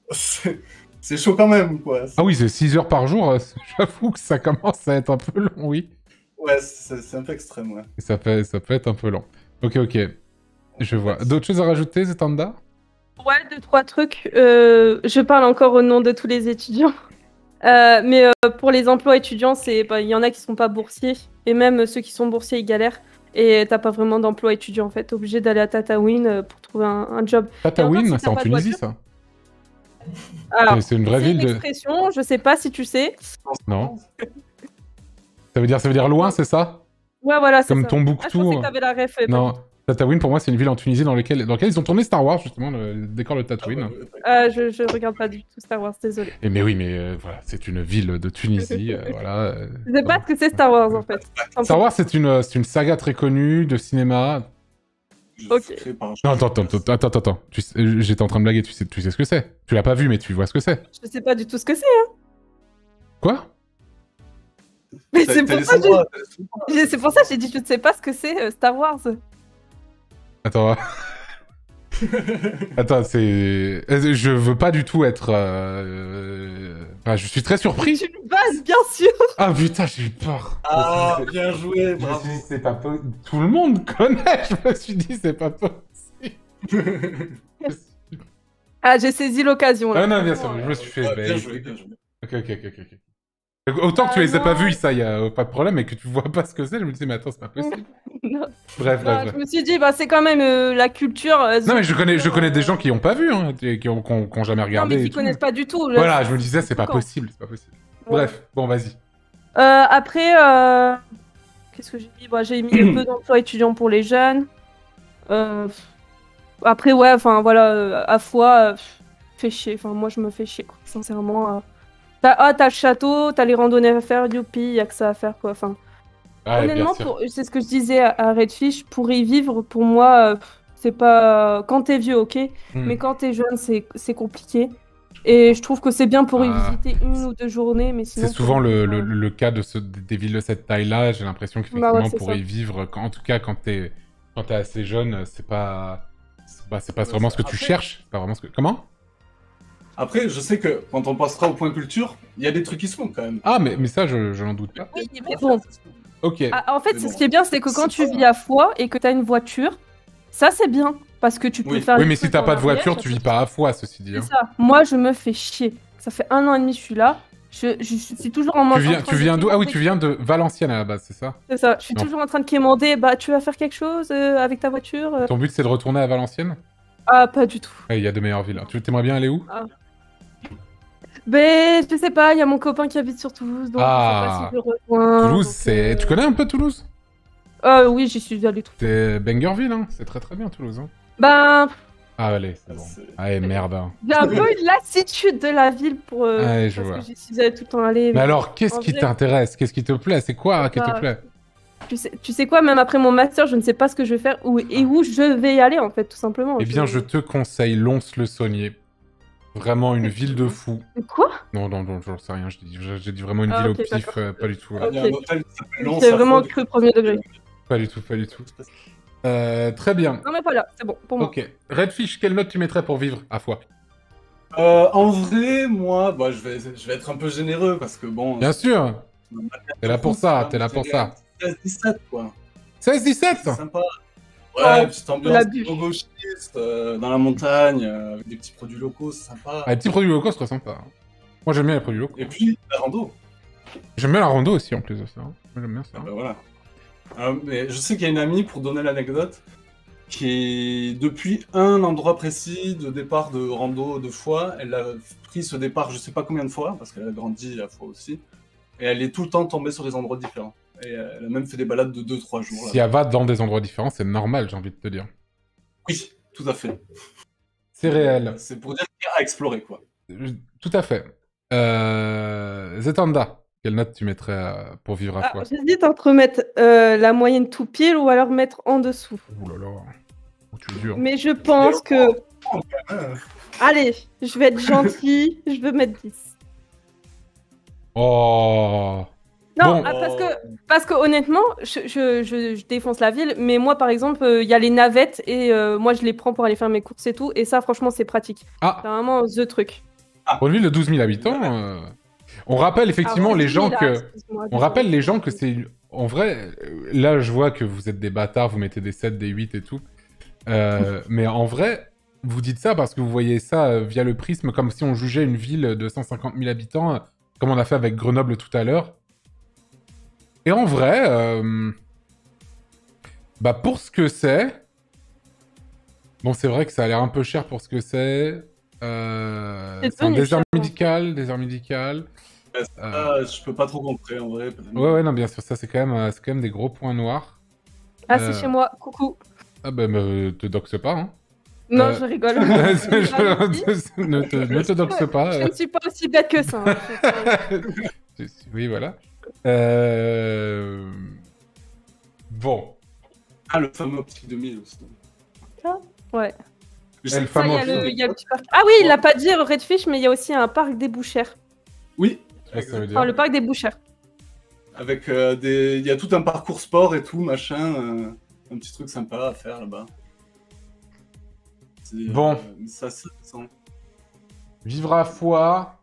c'est chaud quand même, quoi. Ah oui, c'est 6 heures par jour, j'avoue que ça commence à être un peu long, oui. Ouais, c'est un peu extrême, ouais. Et ça peut être un peu long. Ok. Je vois. D'autres choses à rajouter, Zetanda? Ouais, 2-3 trucs. Je parle encore au nom de tous les étudiants. Mais pour les emplois étudiants, il y en a qui sont pas boursiers. Et même ceux qui sont boursiers, ils galèrent. Et t'as pas vraiment d'emploi étudiant, en fait. T'es obligé d'aller à Tataouine pour trouver un job. Tataouine, si t'as c'est en pas de Tunisie, voiture- ça? Alors, C'est une vraie ville une de... expression, je sais pas si tu sais. Non. Ça veut dire loin, c'est ça? Ouais, voilà, c'est Comme ça. Tombouctou. Je pensais que t'avais la ref. Non. Tataouine, pour moi, c'est une ville en Tunisie dans laquelle ils ont tourné Star Wars, justement, le décor de Tatooine. Je regarde pas du tout Star Wars, désolé. Mais oui, voilà, c'est une ville de Tunisie, voilà. Je sais pas ce que c'est Star Wars, en fait. Star Wars, c'est une saga très connue de cinéma. Ok. Non, attends. J'étais en train de blaguer, tu sais ce que c'est. Tu l'as pas vu, mais tu vois ce que c'est. Je sais pas du tout ce que c'est, hein. Quoi? Mais c'est pour ça que j'ai dit je ne sais pas ce que c'est Star Wars. Attends. Attends, c'est... Je veux pas du tout être... Enfin, je suis très surpris. Tu me bases, bien sûr. Ah putain, j'ai eu peur. Ah, bien joué, bravo. Je me suis dit, c'est pas possible. Tout le monde connaît, je me suis dit, c'est pas possible. Ah, j'ai saisi l'occasion, là. Ah non, bien sûr, je me suis fait... Bien joué. Ok. Autant que tu les aies pas vus, ça, y a pas de problème, et que tu vois pas ce que c'est, je me disais, mais attends, c'est pas possible. Non. Bref. Je me suis dit, c'est quand même la culture... Non, mais je connais des gens qui ont pas vu, hein, qui ont jamais regardé. Non, mais qui connaissent pas du tout. Voilà, je me disais, c'est pas possible. Ouais. Bref, bon, vas-y. Après, qu'est-ce que j'ai mis j'ai mis peu d'emplois étudiants pour les jeunes. Après, ouais, enfin, voilà, à fois, fait chier. Enfin, moi, je me fais chier, quoi, sincèrement. T'as le château, t'as les randonnées à faire, youpi, y a que ça à faire, quoi. Enfin, honnêtement, c'est ce que je disais à Redfish, pour y vivre, pour moi, c'est pas... Quand t'es vieux, ok, mais quand t'es jeune, c'est compliqué. Et je trouve que c'est bien pour y visiter 1 ou 2 journées, mais sinon... C'est souvent le cas des villes de cette taille-là, j'ai l'impression qu'effectivement, pour y vivre, en tout cas, quand t'es assez jeune, c'est pas vraiment ce que tu cherches. Pas vraiment ce que... Comment? Après, je sais que quand on passera au point culture, il y a des trucs qui se font quand même. Ah, mais ça, je n'en doute pas. Oui, mais bon. Ok. En fait, ce qui est bien, c'est que quand tu vis à Foix et que t'as une voiture, ça, c'est bien. Parce que tu peux faire... Oui, mais si t'as pas de voiture, tu vis pas à Foix, ceci dit. C'est ça. Moi, je me fais chier. Ça fait 1 an et demi que je suis là. Je suis toujours en train tu viens d'où? Ah oui, tu viens de Valenciennes à la base, c'est ça? C'est ça, je suis toujours en train de quémander. Bah, tu vas faire quelque chose avec ta voiture Ton but, c'est de retourner à Valenciennes? Ah, pas du tout. Il y a de meilleures villes. Tu t'aimerais bien aller où? Ben, je sais pas, il y a mon copain qui habite sur Toulouse, donc je sais pas si je le rejoins. Toulouse, c'est... Tu connais un peu Toulouse? Oui, j'y suis allé tout. C'est Bangerville, hein. C'est très très bien Toulouse, hein. Ben... Ah, allez, c'est bon. Allez, merde. Hein. J'ai un peu une lassitude de la ville pour... Allez, je parce vois. que j'y suis allé tout le temps aller. Mais alors, qu'est-ce qui t'intéresse? Qu'est-ce qui te plaît? C'est quoi qui te plaît? Tu sais quoi, même après mon master, je ne sais pas ce que je vais faire où je vais y aller, en fait, tout simplement. Eh bien, je te conseille Lons-le-Saunier. Vraiment une ville de fou. Quoi? Non, j'en sais rien, j'ai dit vraiment une ville au pif, pas du tout. Il y a un hôtel qui s'appelle Lons. J'ai vraiment cru premier degré. Pas du tout. Très bien. Non mais voilà, c'est bon, pour moi. Ok. Redfish, quelle note tu mettrais pour vivre à Foix? En vrai, moi, bah, je vais être un peu généreux, parce que bon... Bien sûr. T'es là pour ça, 16-17, quoi. 16-17? C'est sympa. Ouais, petite ambiance gauchiste, dans la montagne, avec des petits produits locaux, c'est sympa. Ah, les petits produits locaux, c'est très sympa. Moi, j'aime bien les produits locaux. Et puis, la rando. J'aime bien la rando aussi, en plus de ça. Moi, j'aime bien ça. Bah, voilà. Mais je sais qu'il y a une amie, pour donner l'anecdote, qui est depuis un endroit précis de départ de rando de Foix. Elle a pris ce départ je sais pas combien de fois, parce qu'elle a grandi à Foix aussi. Et elle est tout le temps tombée sur des endroits différents. Et elle a même fait des balades de 2-3 jours. Si elle va dans des endroits différents, c'est normal, j'ai envie de te dire. Oui, tout à fait. C'est réel. C'est pour dire qu'il y a à explorer, quoi. Tout à fait. Zetanda, quelle note tu mettrais pour vivre à Foix? J'hésite entre mettre la moyenne tout pile ou alors mettre en dessous. Ouh là là, tu es dur. Mais je pense que... Allez, je vais être gentil, je veux mettre 10. Oh. Non, bon. parce que honnêtement, je défonce la ville, mais moi par exemple, il y a les navettes et moi je les prends pour aller faire mes courses et tout, et ça franchement c'est pratique. Ah. C'est vraiment the truc. Pour une ville de 12 000 habitants, on rappelle effectivement les gens que... On rappelle les gens que c'est... En vrai, là je vois que vous êtes des bâtards, vous mettez des 7, des 8 et tout. Mais en vrai, vous dites ça parce que vous voyez ça via le prisme comme si on jugeait une ville de 150 000 habitants, comme on a fait avec Grenoble tout à l'heure. Et en vrai, bah pour ce que c'est... Bon, c'est vrai que ça a l'air un peu cher pour ce que c'est. C'est un désert médical. Je peux pas trop comprendre en vrai. Ouais, non, bien sûr, ça c'est quand même des gros points noirs. Ah, c'est chez moi, coucou. Ah bah, te doxe pas, hein. Non, je rigole. Ne te doxe pas. Je ne suis pas aussi bête que ça. Hein. Oui, voilà. Bon. Ah, le fameux Optique 2000 aussi. Ça ouais. Il y a le petit parc. Ah oui, il l'a pas dit Redfish, mais il y a aussi un parc des Bouchères. Oui. Ça veut dire. Enfin, le parc des Bouchères. Avec il y a tout un parcours sport et tout, machin. Un petit truc sympa à faire là-bas. Bon. Ça, c'est intéressant. Vivre à Foix.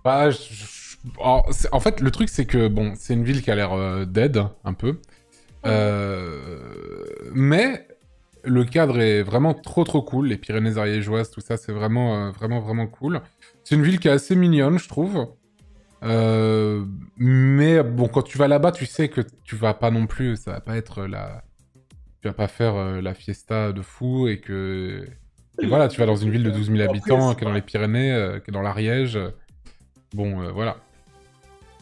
Bah, en fait, le truc, c'est que, bon, c'est une ville qui a l'air dead, un peu. Mais le cadre est vraiment trop cool. Les Pyrénées ariégeoises, tout ça, c'est vraiment cool. C'est une ville qui est assez mignonne, je trouve. Mais bon, quand tu vas là-bas, tu sais que tu vas pas non plus, ça va pas être tu vas pas faire la fiesta de fou et que... Et voilà, tu vas dans une ville de 12 000 habitants, qui est dans les Pyrénées, qui est dans l'Ariège. Bon, voilà.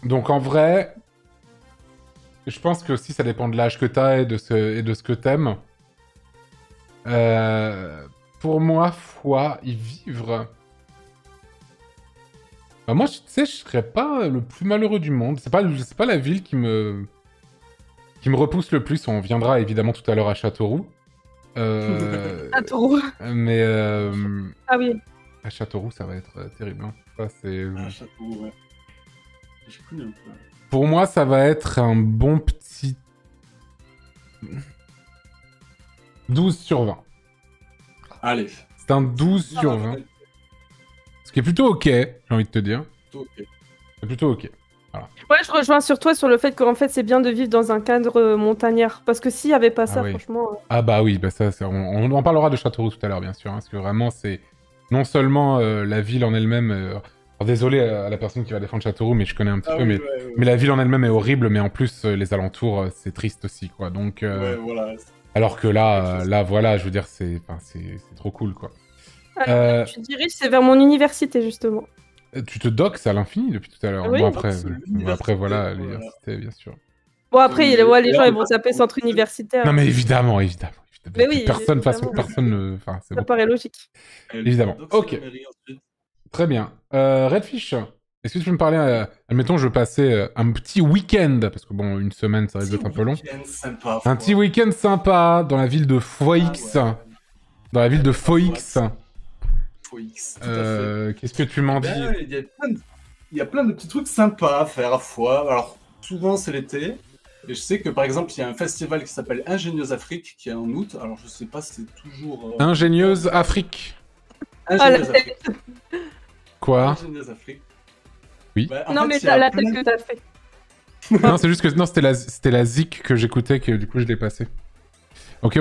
Donc en vrai, je pense que aussi ça dépend de l'âge que t'as et de ce que t'aimes. Pour moi, Foix, y vivre... Bah moi, tu sais, je serais pas le plus malheureux du monde. C'est pas la ville qui me repousse le plus. On viendra évidemment tout à l'heure à Châteauroux. Châteauroux. Mais... Ah oui. À Châteauroux, ça va être terrible. Hein. Ça, c'est... Châteauroux, ouais. J'ai connu un peu. Pour moi, ça va être un bon petit... 12 sur 20. Allez. C'est un 12 sur 20. Ce qui est plutôt ok, j'ai envie de te dire. C'est plutôt ok. Voilà. Ouais, je rejoins sur toi sur le fait qu'en fait, c'est bien de vivre dans un cadre montagnard. Parce que s'il n'y avait pas ça, oui. franchement... Ah bah oui, bah ça, on en parlera de Châteauroux tout à l'heure, bien sûr. Hein, parce que vraiment, c'est non seulement la ville en elle-même... alors, désolé à la personne qui va défendre Châteauroux, mais je connais un petit peu, mais la ville en elle-même est horrible, mais en plus, les alentours, c'est triste aussi, quoi. Donc, voilà. Alors que là, voilà, je veux dire, c'est trop cool, quoi. Alors, tu diriges, c'est vers mon université, justement. Tu te doxes à l'infini depuis tout à l'heure. Oui, bon, après, voilà, l'université, bien sûr. Bon, après, les gens, ils vont taper centre universitaire. Non, mais évidemment. Mais oui, personne ne... Enfin, ça paraît logique. Évidemment. Ok. Très bien. Redfish, est-ce que tu peux me parler... admettons, je veux passer un petit week-end, parce que bon, une semaine, ça risque d'être un peu long. Sympa, un petit week-end sympa dans la ville de Foix. Dans la ville de Foix. Qu'est-ce que tu m'en dis? Il y a plein de petits trucs sympas à faire à fois. Alors, souvent, c'est l'été. Et je sais que, par exemple, il y a un festival qui s'appelle Ingénieuse Afrique, qui est en août. Alors, je sais pas si c'est toujours... Ingénieuse Afrique. Ingénieuse Afrique. Quoi? Ingénieuse Afrique. Oui. Bah, non, mais t'as la tête que t'as fait. Non, c'est juste que... Non, c'était la zik que j'écoutais, que du coup, je l'ai passé. Ok.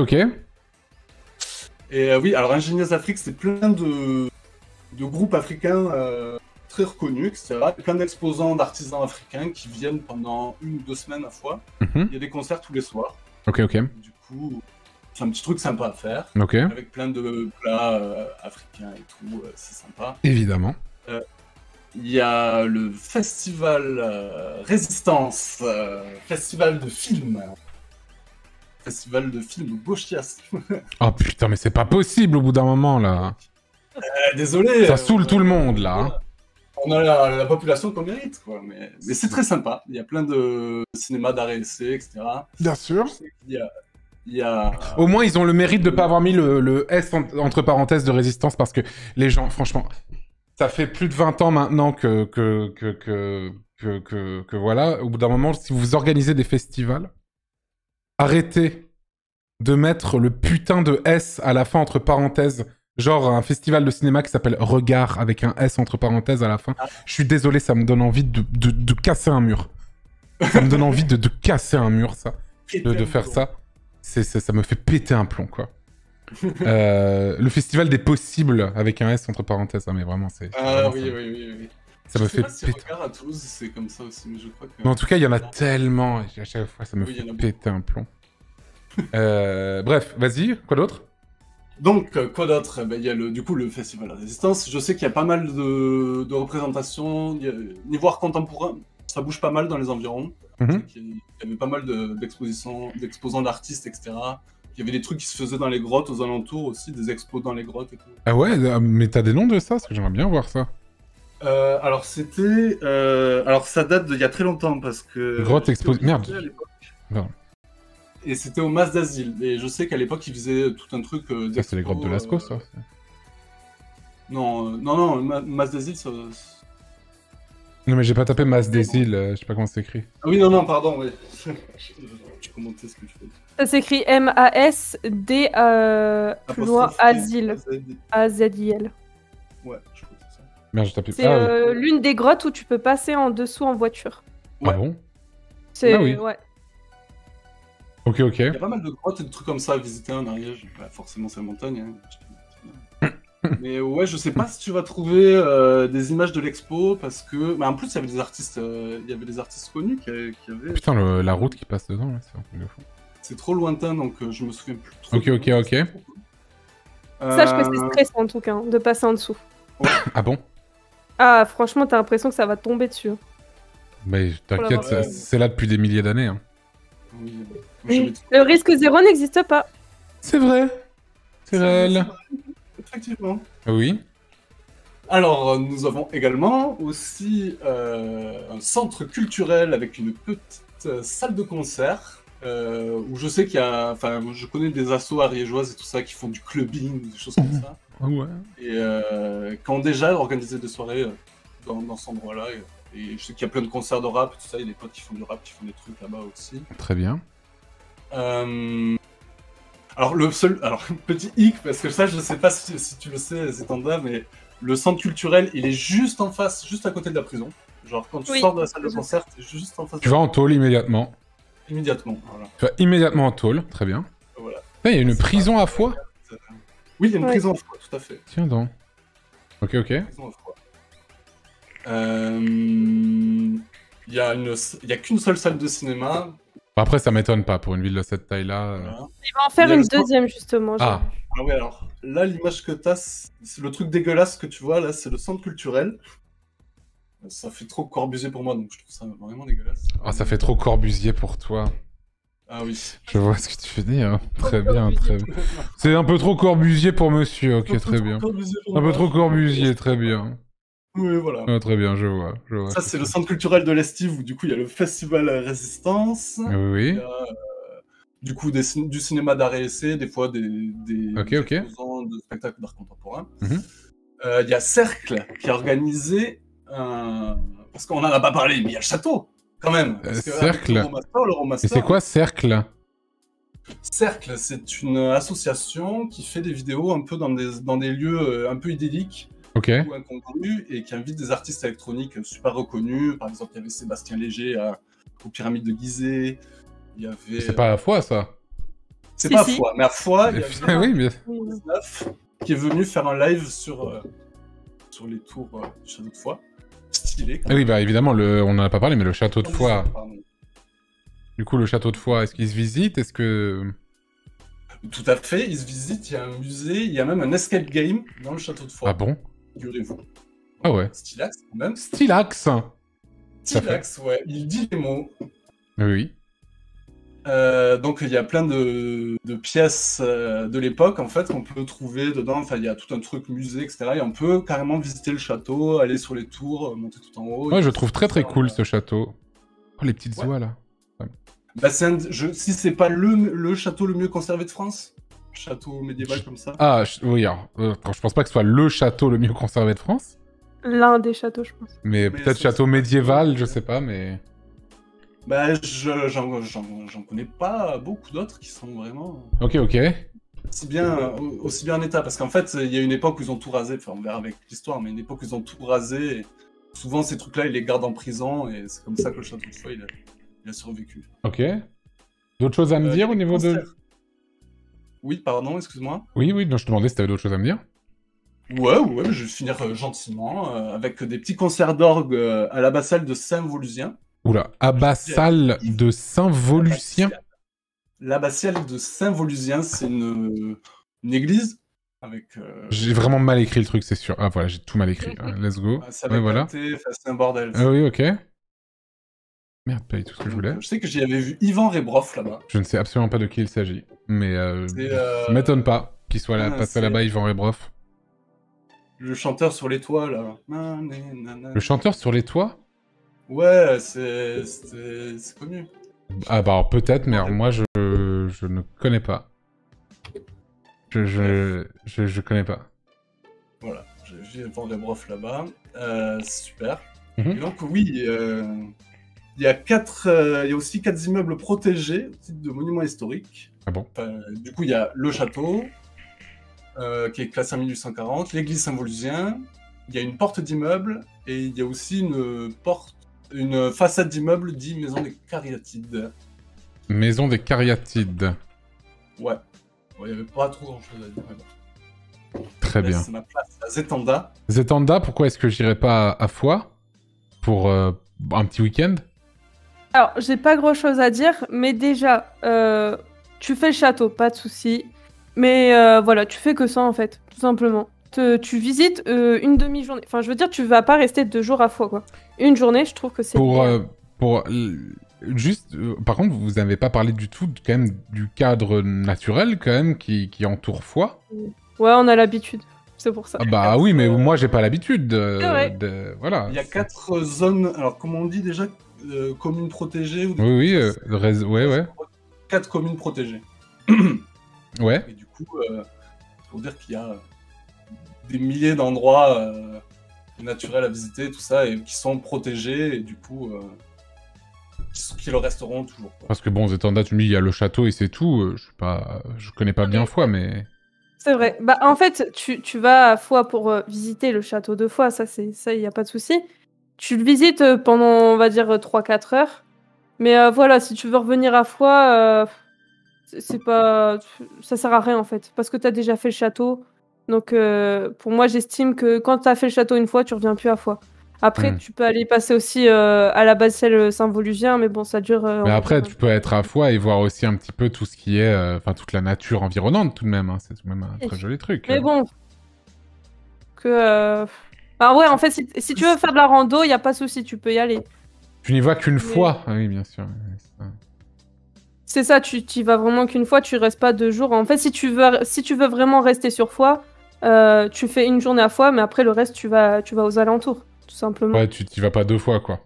Et oui, alors Ingénieuse Afrique, c'est plein de groupes africains très reconnus, etc. Et plein d'exposants d'artisans africains qui viennent pendant 1 ou 2 semaines à fois. Il y a des concerts tous les soirs. Ok. Du coup, c'est un petit truc sympa à faire. Ok. Avec plein de plats africains et tout, c'est sympa. Évidemment. Il y a le festival Résistance, festival de films. Festival de films Gauchias. Oh putain, mais c'est pas possible au bout d'un moment, là. Désolé. Ça saoule tout le monde, là. Hein. On a la population qu'on mérite, quoi. Mais c'est très sympa. Il y a plein de cinéma d'art et essai, etc. Bien sûr. Il y a... Au moins, ils ont le mérite de pas avoir mis le S entre parenthèses de résistance, parce que les gens, franchement, ça fait plus de 20 ans maintenant que voilà. Au bout d'un moment, si vous organisez des festivals, arrêtez de mettre le putain de S à la fin entre parenthèses. Genre un festival de cinéma qui s'appelle Regard avec un S entre parenthèses à la fin. Je suis désolé, ça me donne envie de casser un mur. Ça me donne envie de casser un mur, ça. De faire ça. Ça me fait péter un plomb, quoi. Le festival des possibles avec un S entre parenthèses. Ah, mais vraiment, c'est... oui. Ça me fait péter. Regard à Toulouse, c'est comme ça aussi, mais je crois que... Mais en tout cas, il y en a tellement. À chaque fois, ça me fait péter un plomb. Bref, vas-y, quoi d'autre? Donc, quoi d'autre? Il y a du coup le Festival de la Résistance. Je sais qu'il y a pas mal de représentations. Niveau art contemporain, ça bouge pas mal dans les environs. Il y avait pas mal d'exposants d'artistes, etc. Il y avait des trucs qui se faisaient dans les grottes aux alentours aussi, des expos dans les grottes et tout. Ah ouais, mais t'as des noms de ça? Parce que j'aimerais bien voir ça. Alors c'était... alors ça date d'il y a très longtemps parce que... Grotte exposée... Merde. Non. Et c'était au Mas d'Asile. Et je sais qu'à l'époque, ils faisaient tout un truc... ça, c'est les grottes de Lascaux, ça. Non, Mas d'Asile, ça... Non, mais j'ai pas tapé Mas des îles, je sais pas comment c'est écrit. Ah oui, non, pardon, oui. Je commentais ce que tu fais. Ça s'écrit M-A-S-D, plus loin, Asile. A-Z-I-L. Ouais, je crois que c'est ça. Merde, j'ai tapé... C'est l'une des grottes où tu peux passer en dessous en voiture. Ah bon? C'est... Ah oui. Ouais. Ok. Il y a pas mal de grottes et de trucs comme ça à visiter en Ariège. Bah, forcément, c'est la montagne. Hein. Mais ouais, je sais pas si tu vas trouver des images de l'expo parce que. Mais en plus, il y avait des artistes, connus qui avaient. Putain, la route qui passe dedans, là, c'est un truc de fou. C'est trop lointain, donc je me souviens plus trop. Ok. Sache que c'est stressant en tout cas, de passer en dessous. Ouais. Ah bon? Ah, franchement, t'as l'impression que ça va tomber dessus. Mais t'inquiète, c'est là depuis des milliers d'années. Hein. Oui. Le risque zéro n'existe pas. C'est vrai. C'est réel. Effectivement. Oui. Alors, nous avons également aussi un centre culturel avec une petite salle de concert où je sais qu'il y a... Enfin, je connais des assos ariégeoises et tout ça qui font du clubbing, des choses comme ça. Ah ouais. Et qui ont déjà organisé des soirées dans cet endroit-là. Et je sais qu'il y a plein de concerts de rap, tout ça. Il y a des potes qui font du rap, qui font des trucs là-bas aussi. Très bien. Alors, petit hic, parce que ça, je sais pas si tu le sais, Zetanda, mais le centre culturel, il est juste en face, juste à côté de la prison. Genre, quand tu sors de la salle de concert, t'es juste en face. Tu vas en tôle immédiatement. Immédiatement, voilà. Tu vas immédiatement en tôle, très bien. Voilà. Il y a une prison à Foix? Oui, il y a une prison à Foix, tout à fait. Tiens donc. Ok. Il y a qu'une seule salle de cinéma. Après, ça m'étonne pas pour une ville de cette taille-là. Voilà. Il va en faire une deuxième, justement. Ah oui, alors là, l'image que t'as, c'est le truc dégueulasse que tu vois, là, c'est le centre culturel. Ça fait trop Corbusier pour moi, donc je trouve ça vraiment dégueulasse. Ah, ça fait trop Corbusier pour toi. Ah oui. Je vois ce que tu veux dire. Très bien. C'est un peu trop Corbusier pour monsieur, ok, très bien. Un peu trop Corbusier, très bien. Oui, voilà. Ah, très bien, je vois. Ça, c'est le centre culturel de l'Estive, où du coup, il y a le festival Résistance. Oui. Il y a, du coup, du cinéma d'art et essai, des fois des exposants de spectacles d'art contemporain. Il y a Cercle, qui a organisé parce qu'on en a pas parlé, mais il y a le château, quand même. Cercle. Et c'est quoi Cercle? Cercle, c'est une association qui fait des vidéos un peu dans des lieux un peu idylliques. Ok. Ou incongrus, et qui invite des artistes électroniques super reconnus. Par exemple, il y avait Sébastien Léger aux Pyramides de Gizeh. Il y avait... C'est pas à Foix, ça? C'est pas à Foix, mais à Foix, il y avait oui, mais... qui est venu faire un live sur les tours du château de Foix. Stylé. Oui, bah évidemment, on en a pas parlé, mais le château de Foix... Du coup, le château de Foix, est-ce qu'il se visite? Est-ce que... Tout à fait, il se visite, il y a un musée, il y a même un escape game dans le château de Foix. Ah bon? Figurez-vous. Ah ouais. Stylax, quand même. Stylax, ouais. Il dit les mots. Oui. Donc il y a plein de pièces de l'époque, en fait, qu'on peut trouver dedans. Enfin, il y a tout un truc musée, etc. Et on peut carrément visiter le château, aller sur les tours, monter tout en haut. Ouais, je trouve très cool ce château. Oh, les petites oies, là. Ouais. Bah, si c'est pas le château le mieux conservé de France, château médiéval comme ça. Ah, oui, alors, je pense pas que ce soit le château le mieux conservé de France. L'un des châteaux, je pense. Mais peut-être château médiéval, je sais pas, mais... Bah, j'en connais pas beaucoup d'autres qui sont vraiment... Ok. Aussi bien en état, parce qu'en fait, il y a une époque où ils ont tout rasé, enfin on verra avec l'histoire, mais une époque où ils ont tout rasé, et souvent ces trucs-là, ils les gardent en prison, et c'est comme ça que le château de Foix, il a survécu. Ok. D'autres choses à me dire au niveau de... Oui, pardon, excuse-moi. Oui, non, je te demandais si t'avais d'autres choses à me dire. Ouais, je vais finir gentiment, avec des petits concerts d'orgue à l'abbatiale de Saint-Volusien. Oula, abbatiale de Saint-Volusien. L'abbatiale de Saint-Volusien, c'est une église avec... J'ai vraiment mal écrit le truc, c'est sûr. Ah voilà, j'ai tout mal écrit. Let's go. C'est avec voilà. c'est un bordel. Ah oui, ok. Merde, pas tout ce que je voulais. Je sais que j'y avais vu Yvan Rebroff là-bas. Je ne sais absolument pas de qui il s'agit, mais ça m'étonne pas qu'il soit passé là-bas, Yvan Rebroff. Le chanteur sur les toits, là. Le chanteur sur les toits? Ouais, c'est connu. Ah bah alors peut-être, mais alors moi je ne connais pas. Je connais pas. Voilà, j'ai vu Yvan Rebroff là-bas. Super. Et donc oui, il y a aussi 4 immeubles protégés au titre de monuments historiques. Ah bon? Du coup, il y a le château, qui est classé en 1840, l'église Saint-Volusien, il y a une porte d'immeuble, et il y a aussi une façade d'immeuble dit Maison des Cariatides. Maison des Cariatides. Ouais. Il n'y avait pas trop grand-chose à dire. Mais bon. Très bien. C'est ma place à Zetanda. Zetanda, pourquoi est-ce que j'irais pas à Foix pour un petit week-end? Alors, j'ai pas grand-chose à dire, mais déjà, tu fais le château, pas de souci. Mais voilà, tu fais que ça en fait, tout simplement. Tu visites une demi-journée. Enfin, je veux dire, tu vas pas rester 2 jours à Foix, quoi. Une journée, je trouve que c'est juste, par contre, vous n'avez pas parlé du tout, quand même, du cadre naturel, quand même, qui entoure Foix. Ouais, on a l'habitude. C'est pour ça. Ah bah oui, mais moi, j'ai pas l'habitude Voilà. Il y a 4 zones, alors comment on dit déjà, communes protégées ou ouais. 4 communes protégées. Ouais. Et du coup, faut dire qu'il y a des milliers d'endroits naturels à visiter, tout ça, et qui sont protégés, et du coup, qui le resteront toujours. Quoi. Parce que bon, Zetanda, tu me dis, il y a le château et c'est tout. Je connais pas bien Foix, mais... C'est vrai. Bah, en fait, tu vas à Foix pour visiter le château de Foix, ça, il y a pas de souci. Tu le visites pendant, on va dire, 3-4 heures. Mais voilà, si tu veux revenir à Foix... c'est pas... Ça sert à rien, en fait. Parce que t'as déjà fait le château. Donc, pour moi, j'estime que quand tu as fait le château une fois, tu reviens plus à fois. Après, tu peux aller passer aussi à la Bassel Saint-Volugien, mais bon, ça dure... mais après, tu peux être à fois et voir aussi un petit peu tout ce qui est... Enfin, toute la nature environnante, tout de même. Hein. C'est tout de même un très joli truc. Mais bon... Bah ouais, en fait, si tu veux faire de la rando, il n'y a pas de souci, tu peux y aller. Tu n'y vas qu'une fois. Ah oui, bien sûr. C'est ça, tu y vas vraiment qu'une fois, tu restes pas 2 jours. En fait, si tu veux vraiment rester sur Foix, tu fais une journée à Foix, mais après le reste, tu vas aux alentours, tout simplement. Ouais, tu t'y vas pas 2 fois, quoi.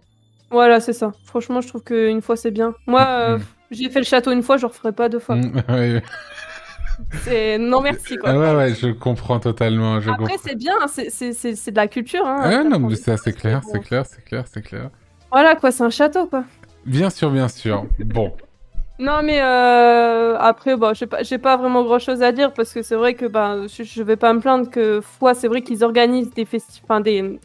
Voilà, c'est ça. Franchement, je trouve qu'une fois, c'est bien. Moi, j'ai fait le château une fois, je referai pas 2 fois. Ouais. C'est non merci, quoi. Ouais, je comprends totalement. Après, c'est bien, c'est de la culture. Hein, ouais, non, mais ça, c'est clair, c'est clair. Voilà, quoi, c'est un château, quoi. Bien sûr. Bon. Non, mais après, bon, j'ai pas vraiment grand chose à dire parce que c'est vrai que je vais pas me plaindre que Foix, c'est vrai qu'ils organisent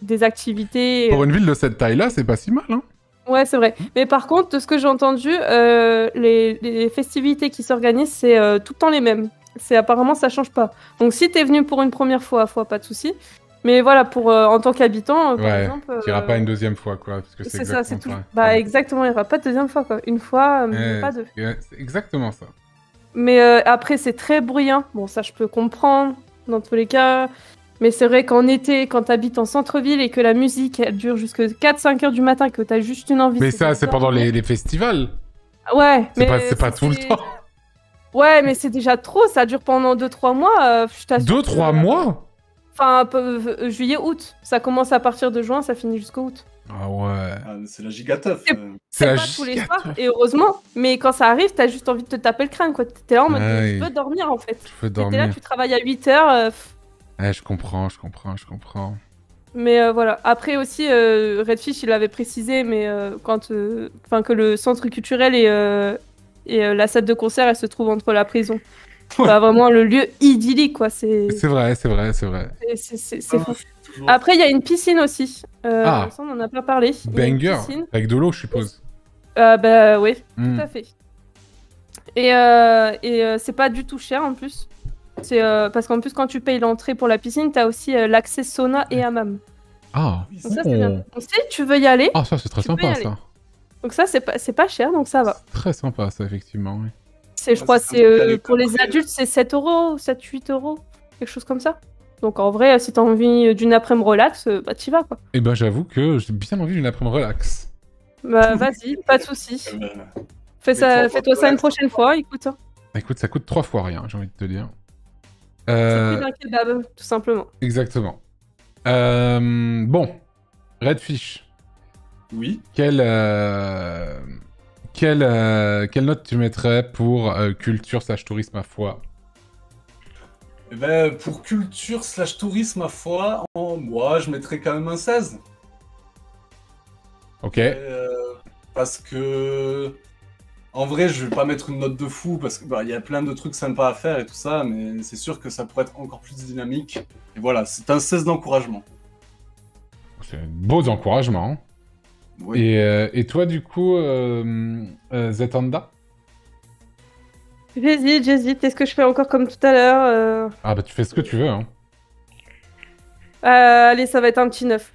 des activités. Pour une ville de cette taille-là, c'est pas si mal, hein. Ouais, c'est vrai. Mais par contre, de ce que j'ai entendu, les festivités qui s'organisent, c'est tout le temps les mêmes. Apparemment, ça change pas. Donc, si t'es venu pour une première fois à Foix, pas de souci. Mais voilà, en tant qu'habitant, par exemple... t'iras pas une deuxième fois, quoi. Parce que c'est ça, c'est tout. Ouais. Exactement, il n'y aura pas de deuxième fois, quoi. Une fois, mais pas deux. C'est exactement ça. Mais après, c'est très bruyant. Bon, ça, je peux comprendre, dans tous les cas. Mais c'est vrai qu'en été, quand t'habites en centre-ville et que la musique, elle dure jusque 4-5 heures du matin, que t'as juste une envie... Mais ça, c'est pendant les festivals. Ouais, c'est pas tout le temps. Ouais, mais c'est déjà trop, ça dure pendant 2-3 mois. 2-3 mois? Enfin, juillet, août. Ça commence à partir de juin, ça finit jusqu'au août. Ah ouais. C'est la gigateuf. C'est pas tous les soirs, et heureusement. Mais quand ça arrive, t'as juste envie de te taper le crâne, quoi. T'es là en mode, je veux dormir, en fait. Je veux dormir. T'es là, tu travailles à 8 heures. Ouais, je comprends. Mais voilà. Après aussi, Redfish, il avait précisé, mais que le centre culturel et la salle de concert, elle se trouve entre la prison. Bah, vraiment le lieu idyllique, quoi. C'est vrai. C'est fou. Après, il y a une piscine aussi. Ça, on n'en a pas parlé. Banger. Avec de l'eau, je suppose. Bah oui, tout à fait. Et c'est pas du tout cher en plus. C'est parce qu'en plus, quand tu payes l'entrée pour la piscine, t'as aussi l'accès sauna et hammam. Ah. Donc ça, c'est bien. Donc si tu veux y aller. Ah, ça, c'est très sympa, ça. Donc ça, c'est pas cher, donc ça va. Très sympa, ça, effectivement, oui. Je crois que pour les adultes, c'est 7 €, 7-8 €, quelque chose comme ça. Donc en vrai, si t'as envie d'une après-midi relax, bah t'y vas, quoi. Eh ben, j'avoue que j'ai bien envie d'une après-midi relax. Bah vas-y, pas de soucis. Fais-toi ça une prochaine fois, écoute. Écoute, ça coûte 3 fois rien, j'ai envie de te dire. C'est le prix d'un kebab, tout simplement. Exactement. Bon, Redfish. Oui. Quelle note tu mettrais pour culture / tourisme à Foix? Eh ben, pour culture / tourisme à Foix, moi, je mettrais quand même un 16. Ok. Parce que... En vrai, je vais pas mettre une note de fou, parce qu'il y a plein de trucs sympas à faire et tout ça, mais c'est sûr que ça pourrait être encore plus dynamique. Et voilà, c'est un 16 d'encouragement. C'est beaux encouragements. Hein. Oui. Et toi, du coup, Zetanda? J'hésite. Est-ce que je fais encore comme tout à l'heure Ah bah tu fais ce que tu veux, hein. Allez, ça va être un petit 9.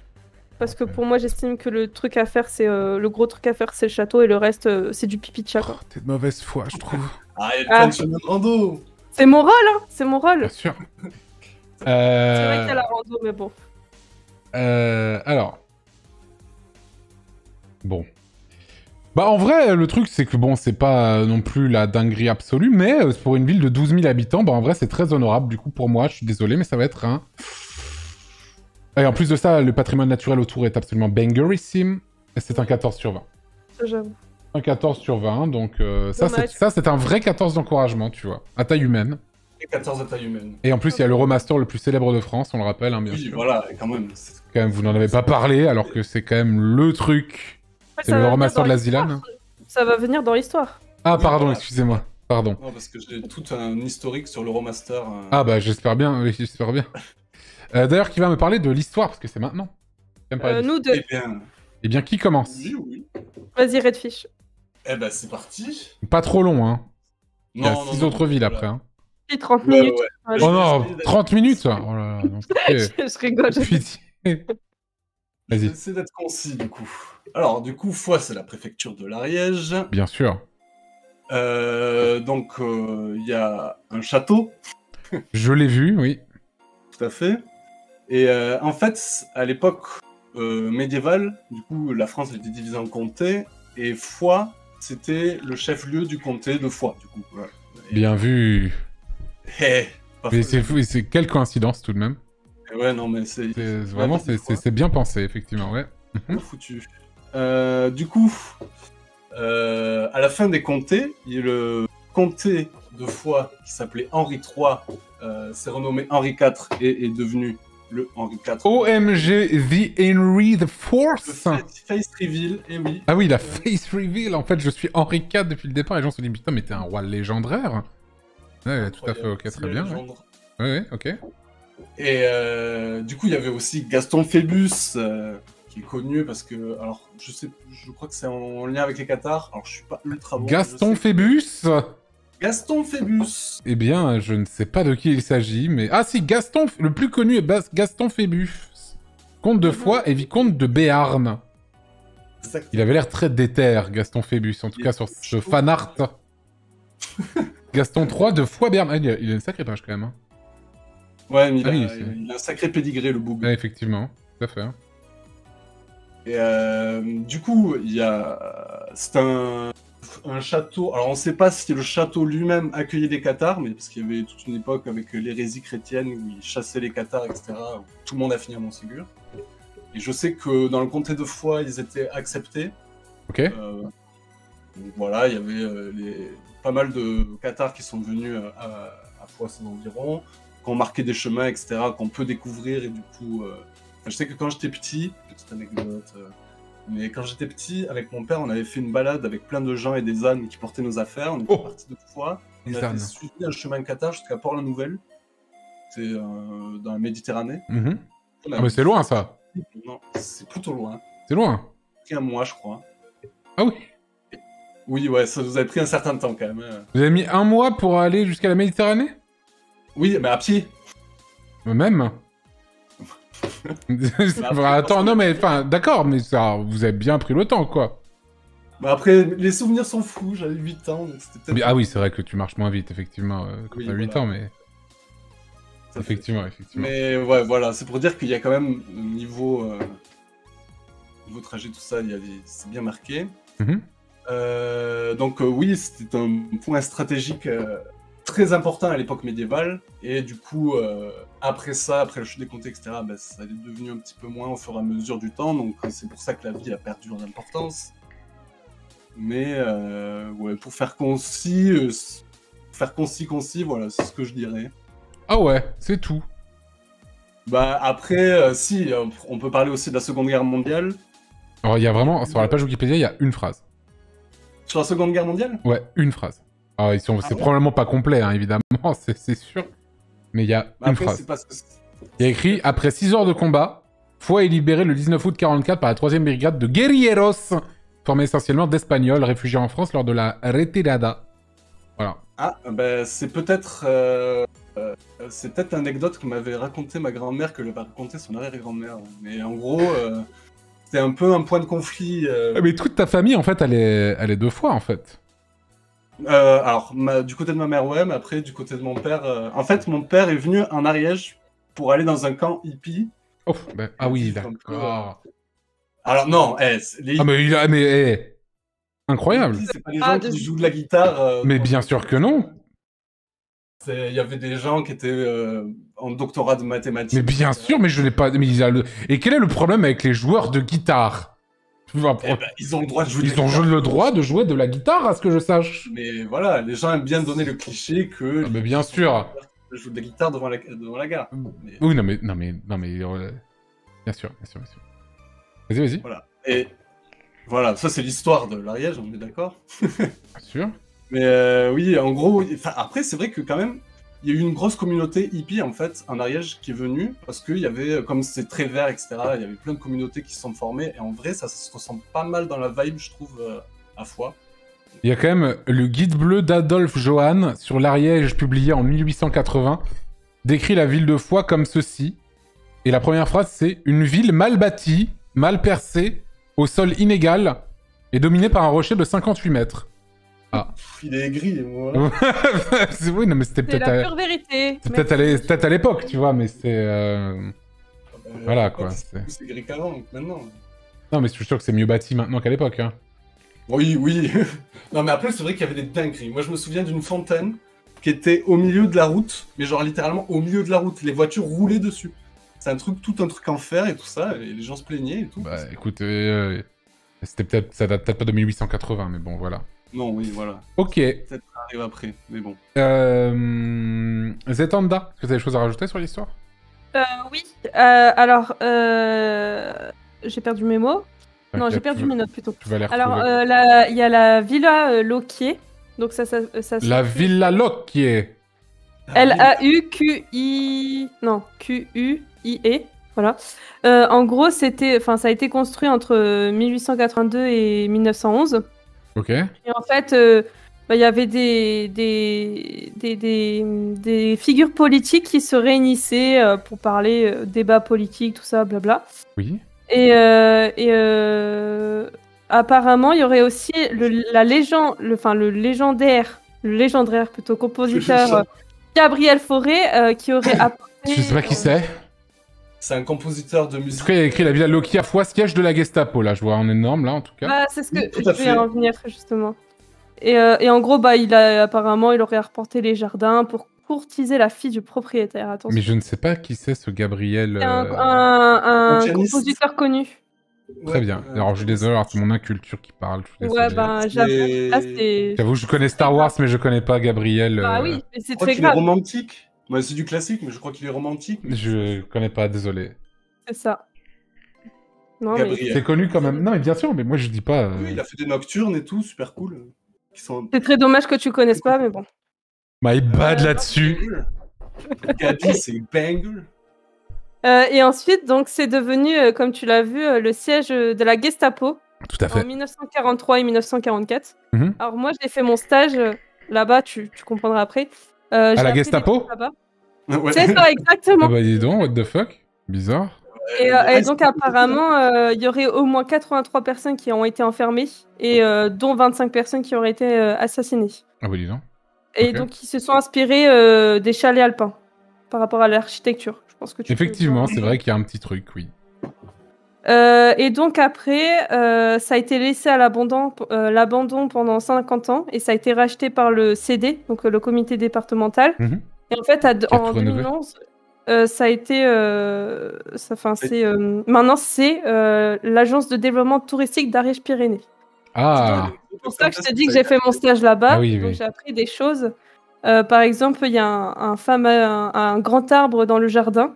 Parce que pour moi, j'estime que le truc à faire, le gros truc à faire, c'est le château, et le reste, c'est du pipi de chat, quoi. T'es de mauvaise foi, je trouve. Il y a plein de chemins de rando. C'est mon rôle, hein. C'est mon rôle. Bien sûr. C'est vrai qu'il y a la rando, mais bon. Alors... Bon. Bah en vrai, le truc c'est que bon, c'est pas non plus la dinguerie absolue, mais pour une ville de 12 000 habitants, bah en vrai c'est très honorable du coup pour moi, je suis désolé, mais ça va être un... Et en plus de ça, le patrimoine naturel autour est absolument bangerissime, et c'est un 14 sur 20. J'avoue. Un 14 sur 20, donc ça c'est un vrai 14 d'encouragement, tu vois, à taille humaine. Et 14 à taille humaine. Et en plus, il y a le remaster le plus célèbre de France, on le rappelle, hein, bien sûr. Oui, voilà, quand même. Quand même, vous n'en avez pas parlé, alors que c'est quand même le truc... C'est le remaster de la Zilan. Ça va venir dans l'histoire. Ah, pardon, excusez-moi. Pardon. Non, parce que j'ai tout un historique sur le remaster. Ah bah, j'espère bien, oui, j'espère bien. D'ailleurs, qui va me parler de l'histoire, parce que c'est maintenant. Nous deux. Eh bien, qui commence? Oui. Vas-y, Redfish. Eh ben, c'est parti. Pas trop long, hein. Non, il y a 6 autres villes après, hein. Si, 30 minutes. Ouais. Oh non, 30 minutes. Oh là là, non, Je rigole. Pitié. Je vais Vas-y. essayer d'être concis, du coup. Alors, du coup, Foix, c'est la préfecture de l'Ariège. Bien sûr. Donc, il y a un château. Je l'ai vu, oui. Tout à fait. Et en fait, à l'époque médiévale, du coup, la France était divisée en comtés. Et Foix, c'était le chef-lieu du comté de Foix, du coup. Voilà. Bien vu. Mais c'est fou, c'est quelle coïncidence tout de même. Ouais, non, mais c'est... Vraiment, c'est bien pensé, effectivement, ouais. Foutu. Du coup, à la fin des comtés, il y a le comté de Foix qui s'appelait Henri III, s'est renommé Henri IV et est devenu le Henri IV. OMG, The Henry the Fourth. Face reveal, et oui. Ah oui, la face reveal. En fait, je suis Henri IV depuis le départ. Et les gens se disent, putain, mais t'es un roi légendaire. Ouais, tout à fait, ok, très bien. Ouais, ok. Et du coup, il y avait aussi Gaston Phébus, qui est connu parce que, alors, je crois que c'est en lien avec les Cathares. Alors, je suis pas ultra bon. Gaston Phébus. Gaston Phébus. Eh bien, je ne sais pas de qui il s'agit, mais... Ah si, Gaston, le plus connu est Gaston Phébus. Comte de Foix et vicomte de Béarn. Exactement. Il avait l'air très déter, Gaston Phébus, en tout cas sur ce fan art. Gaston III de Foix-Béarn. Ah, il a une sacrée page quand même. Hein. Ouais, mais il a un sacré pédigré, le boug. Ouais, effectivement, tout à fait. Et du coup, c'est un château. Alors, on ne sait pas si le château lui-même accueillait des Cathares, mais parce qu'il y avait toute une époque avec l'hérésie chrétienne où ils chassaient les Cathares, etc. Où tout le monde a fini à Montségur. Et je sais que dans le comté de Foix, ils étaient acceptés. Ok. Donc voilà, il y avait pas mal de Cathares qui sont venus à Foix et environ, qui ont marqué des chemins, etc., qu'on peut découvrir. Et du coup, je sais que quand j'étais petit, petite anecdote, mais quand j'étais petit, avec mon père, on avait fait une balade avec plein de gens et des ânes qui portaient nos affaires. On était partis de Foix. On avait suivi un chemin cathare jusqu'à Port-la-Nouvelle. C'est dans la Méditerranée. Ah, mais c'est loin, ça. Non, c'est plutôt loin. C'est loin. C'est 1 mois, je crois. Ah oui. Oui, ouais, ça nous a pris un certain temps, quand même. Vous avez mis 1 mois pour aller jusqu'à la Méditerranée? Oui, mais à pied. Même. Attends, non, mais enfin, d'accord, mais ça, vous avez bien pris le temps, quoi. Bah après, les souvenirs sont fous, j'avais 8 ans, donc c'était peut-être... Ah oui, c'est vrai que tu marches moins vite, effectivement, quand t'as 8 ans, mais... Effectivement. Mais ouais, voilà, c'est pour dire qu'il y a quand même, niveau trajet, tout ça, c'est bien marqué. Donc oui, c'était un point stratégique très important à l'époque médiévale, et du coup, après ça, après le chute des comtés, etc., bah, ça est devenu un petit peu moins au fur et à mesure du temps, donc c'est pour ça que la ville a perdu en importance. Mais ouais, pour faire concis, voilà, c'est ce que je dirais. Ah ouais, c'est tout. Bah après, si, on peut parler aussi de la Seconde Guerre mondiale. Alors il y a vraiment, sur la page Wikipédia, il y a une phrase. Sur la Seconde Guerre mondiale? Ouais, une phrase. Alors c'est probablement pas complet, hein, évidemment, c'est sûr. Mais il y a une phrase. Il y a écrit « Après 6 heures de combat, Foix est libéré le 19 août 1944 par la 3e brigade de guerrilleros, formée essentiellement d'Espagnols réfugiés en France lors de la retirada. » Voilà. Ah, bah c'est peut-être l'anecdote que m'avait raconté ma grand-mère, que lui avait raconté son arrière-grand-mère. Mais en gros, c'était un peu un point de conflit. Mais toute ta famille, en fait, elle est de Foix, en fait. Alors, du côté de ma mère, ouais, mais après, du côté de mon père... En fait, mon père est venu en Ariège pour aller dans un camp hippie. Oh, bah, ah oui, d'accord. Alors non, Ah mais incroyable. C'est pas les gens qui jouent de la guitare. Mais bien sûr que non. Il y avait des gens qui étaient en doctorat de mathématiques. Mais bien sûr, mais je l'ai pas... Mais Et quel est le problème avec les joueurs de guitare? Ils ont le droit de jouer. Ils ont le droit de jouer de la guitare, à ce que je sache. Mais voilà, les gens aiment bien donner le cliché que... mais bien sûr. Ils jouent de la guitare devant la gare. Mais... Oui, non mais... Bien sûr. Vas-y. Voilà. Et voilà, ça c'est l'histoire de l'Ariège, on est d'accord. Bien sûr. Mais oui, en gros... Après, c'est vrai que quand même, il y a eu une grosse communauté hippie, en fait, en Ariège, qui est venue, parce qu'il y avait, comme c'est très vert, etc., il y avait plein de communautés qui se sont formées, et en vrai, ça se ressent pas mal dans la vibe, je trouve, à Foix. Il y a quand même le guide bleu d'Adolphe Johann sur l'Ariège, publié en 1880, décrit la ville de Foix comme ceci. Et la première phrase, c'est « Une ville mal bâtie, mal percée, au sol inégal, et dominée par un rocher de 58 mètres. » Ah. Il est aigri, moi. Oui, non, mais c'était peut-être... C'est la pure vérité. C'est peut-être à l'époque, tu vois, mais c'est... Voilà, quoi. C'est gris qu'avant, donc maintenant. Non, mais je suis sûr que c'est mieux bâti maintenant qu'à l'époque, hein. Oui, oui. Non, mais après, c'est vrai qu'il y avait des dingueries. Moi, je me souviens d'une fontaine qui était au milieu de la route, mais genre littéralement au milieu de la route. Les voitures roulaient dessus. C'est tout un truc en fer et tout ça, et les gens se plaignaient et tout. Bah, écoute, ça date peut-être pas de 1880, mais bon, voilà. Non, oui, voilà. Ok. Peut-être ça arrive après, mais bon. Zetanda, est-ce que tu as des choses à rajouter sur l'histoire? Oui. Alors, j'ai perdu mes mots. Non, j'ai perdu mes notes plutôt. Tu vas les Alors, retrouver. il y a la Villa Loquier. Donc ça la Villa Loquier. L-A-U-Q-I... Non, Q-U-I-E. Voilà. En gros, ça a été construit entre 1882 et 1911. Ok. Et en fait, il y avait des figures politiques qui se réunissaient pour parler débat politique, tout ça, blabla. Oui. Et apparemment, il y aurait aussi le légendaire plutôt compositeur Gabriel Fauré qui aurait apporté... Je sais pas qui c'est. C'est un compositeur de musique. En tout cas, il a écrit la Villa Loquier à Foix, siège de la Gestapo, là. Je vois en énorme, là, en tout cas. Bah, c'est ce que je vais en venir, justement. Et en gros, bah, il aurait reporté les jardins pour courtiser la fille du propriétaire. Attention. Mais je ne sais pas qui c'est, ce Gabriel... C'est un compositeur connu. Très bien. Alors, je suis désolé, c'est mon inculture qui parle. Ouais, ben, j'avoue, je connais Star Wars, mais je connais pas Gabriel. Bah oui, mais c'est très grave. Il est romantique. Ouais, c'est du classique, mais je crois qu'il est romantique. Je connais pas, désolé. C'est ça. Non, mais... C'est connu quand même. Non, mais bien sûr, mais moi je dis pas. Oui, il a fait des nocturnes et tout, super cool. C'est très dommage que tu connaisses pas, mais bon. My bad là-dessus. Gabi, c'est banger. Et ensuite, donc, c'est devenu, comme tu l'as vu, le siège de la Gestapo. Tout à fait. En 1943 et 1944. Alors moi, j'ai fait mon stage là-bas, tu comprendras après. À la Gestapo ouais. C'est ça, exactement. Ah bah dis donc, what the fuck. Bizarre. Et donc apparemment, il y aurait au moins 83 personnes qui ont été enfermées, et dont 25 personnes qui auraient été assassinées. Ah bah dis donc. Et donc ils se sont inspirés des chalets alpins, par rapport à l'architecture. Je pense que tu Effectivement, c'est vrai qu'il y a un petit truc, oui. Et donc après, ça a été laissé à l'abandon pendant 50 ans, et ça a été racheté par le CD, donc le comité départemental. Et en fait, en 2011, ça a été... maintenant, c'est l'agence de développement touristique d'Ariège-Pyrénées. Ah. C'est pour ça que je te dis que j'ai fait mon stage là-bas, donc j'ai appris des choses. Par exemple, il y a un grand arbre dans le jardin.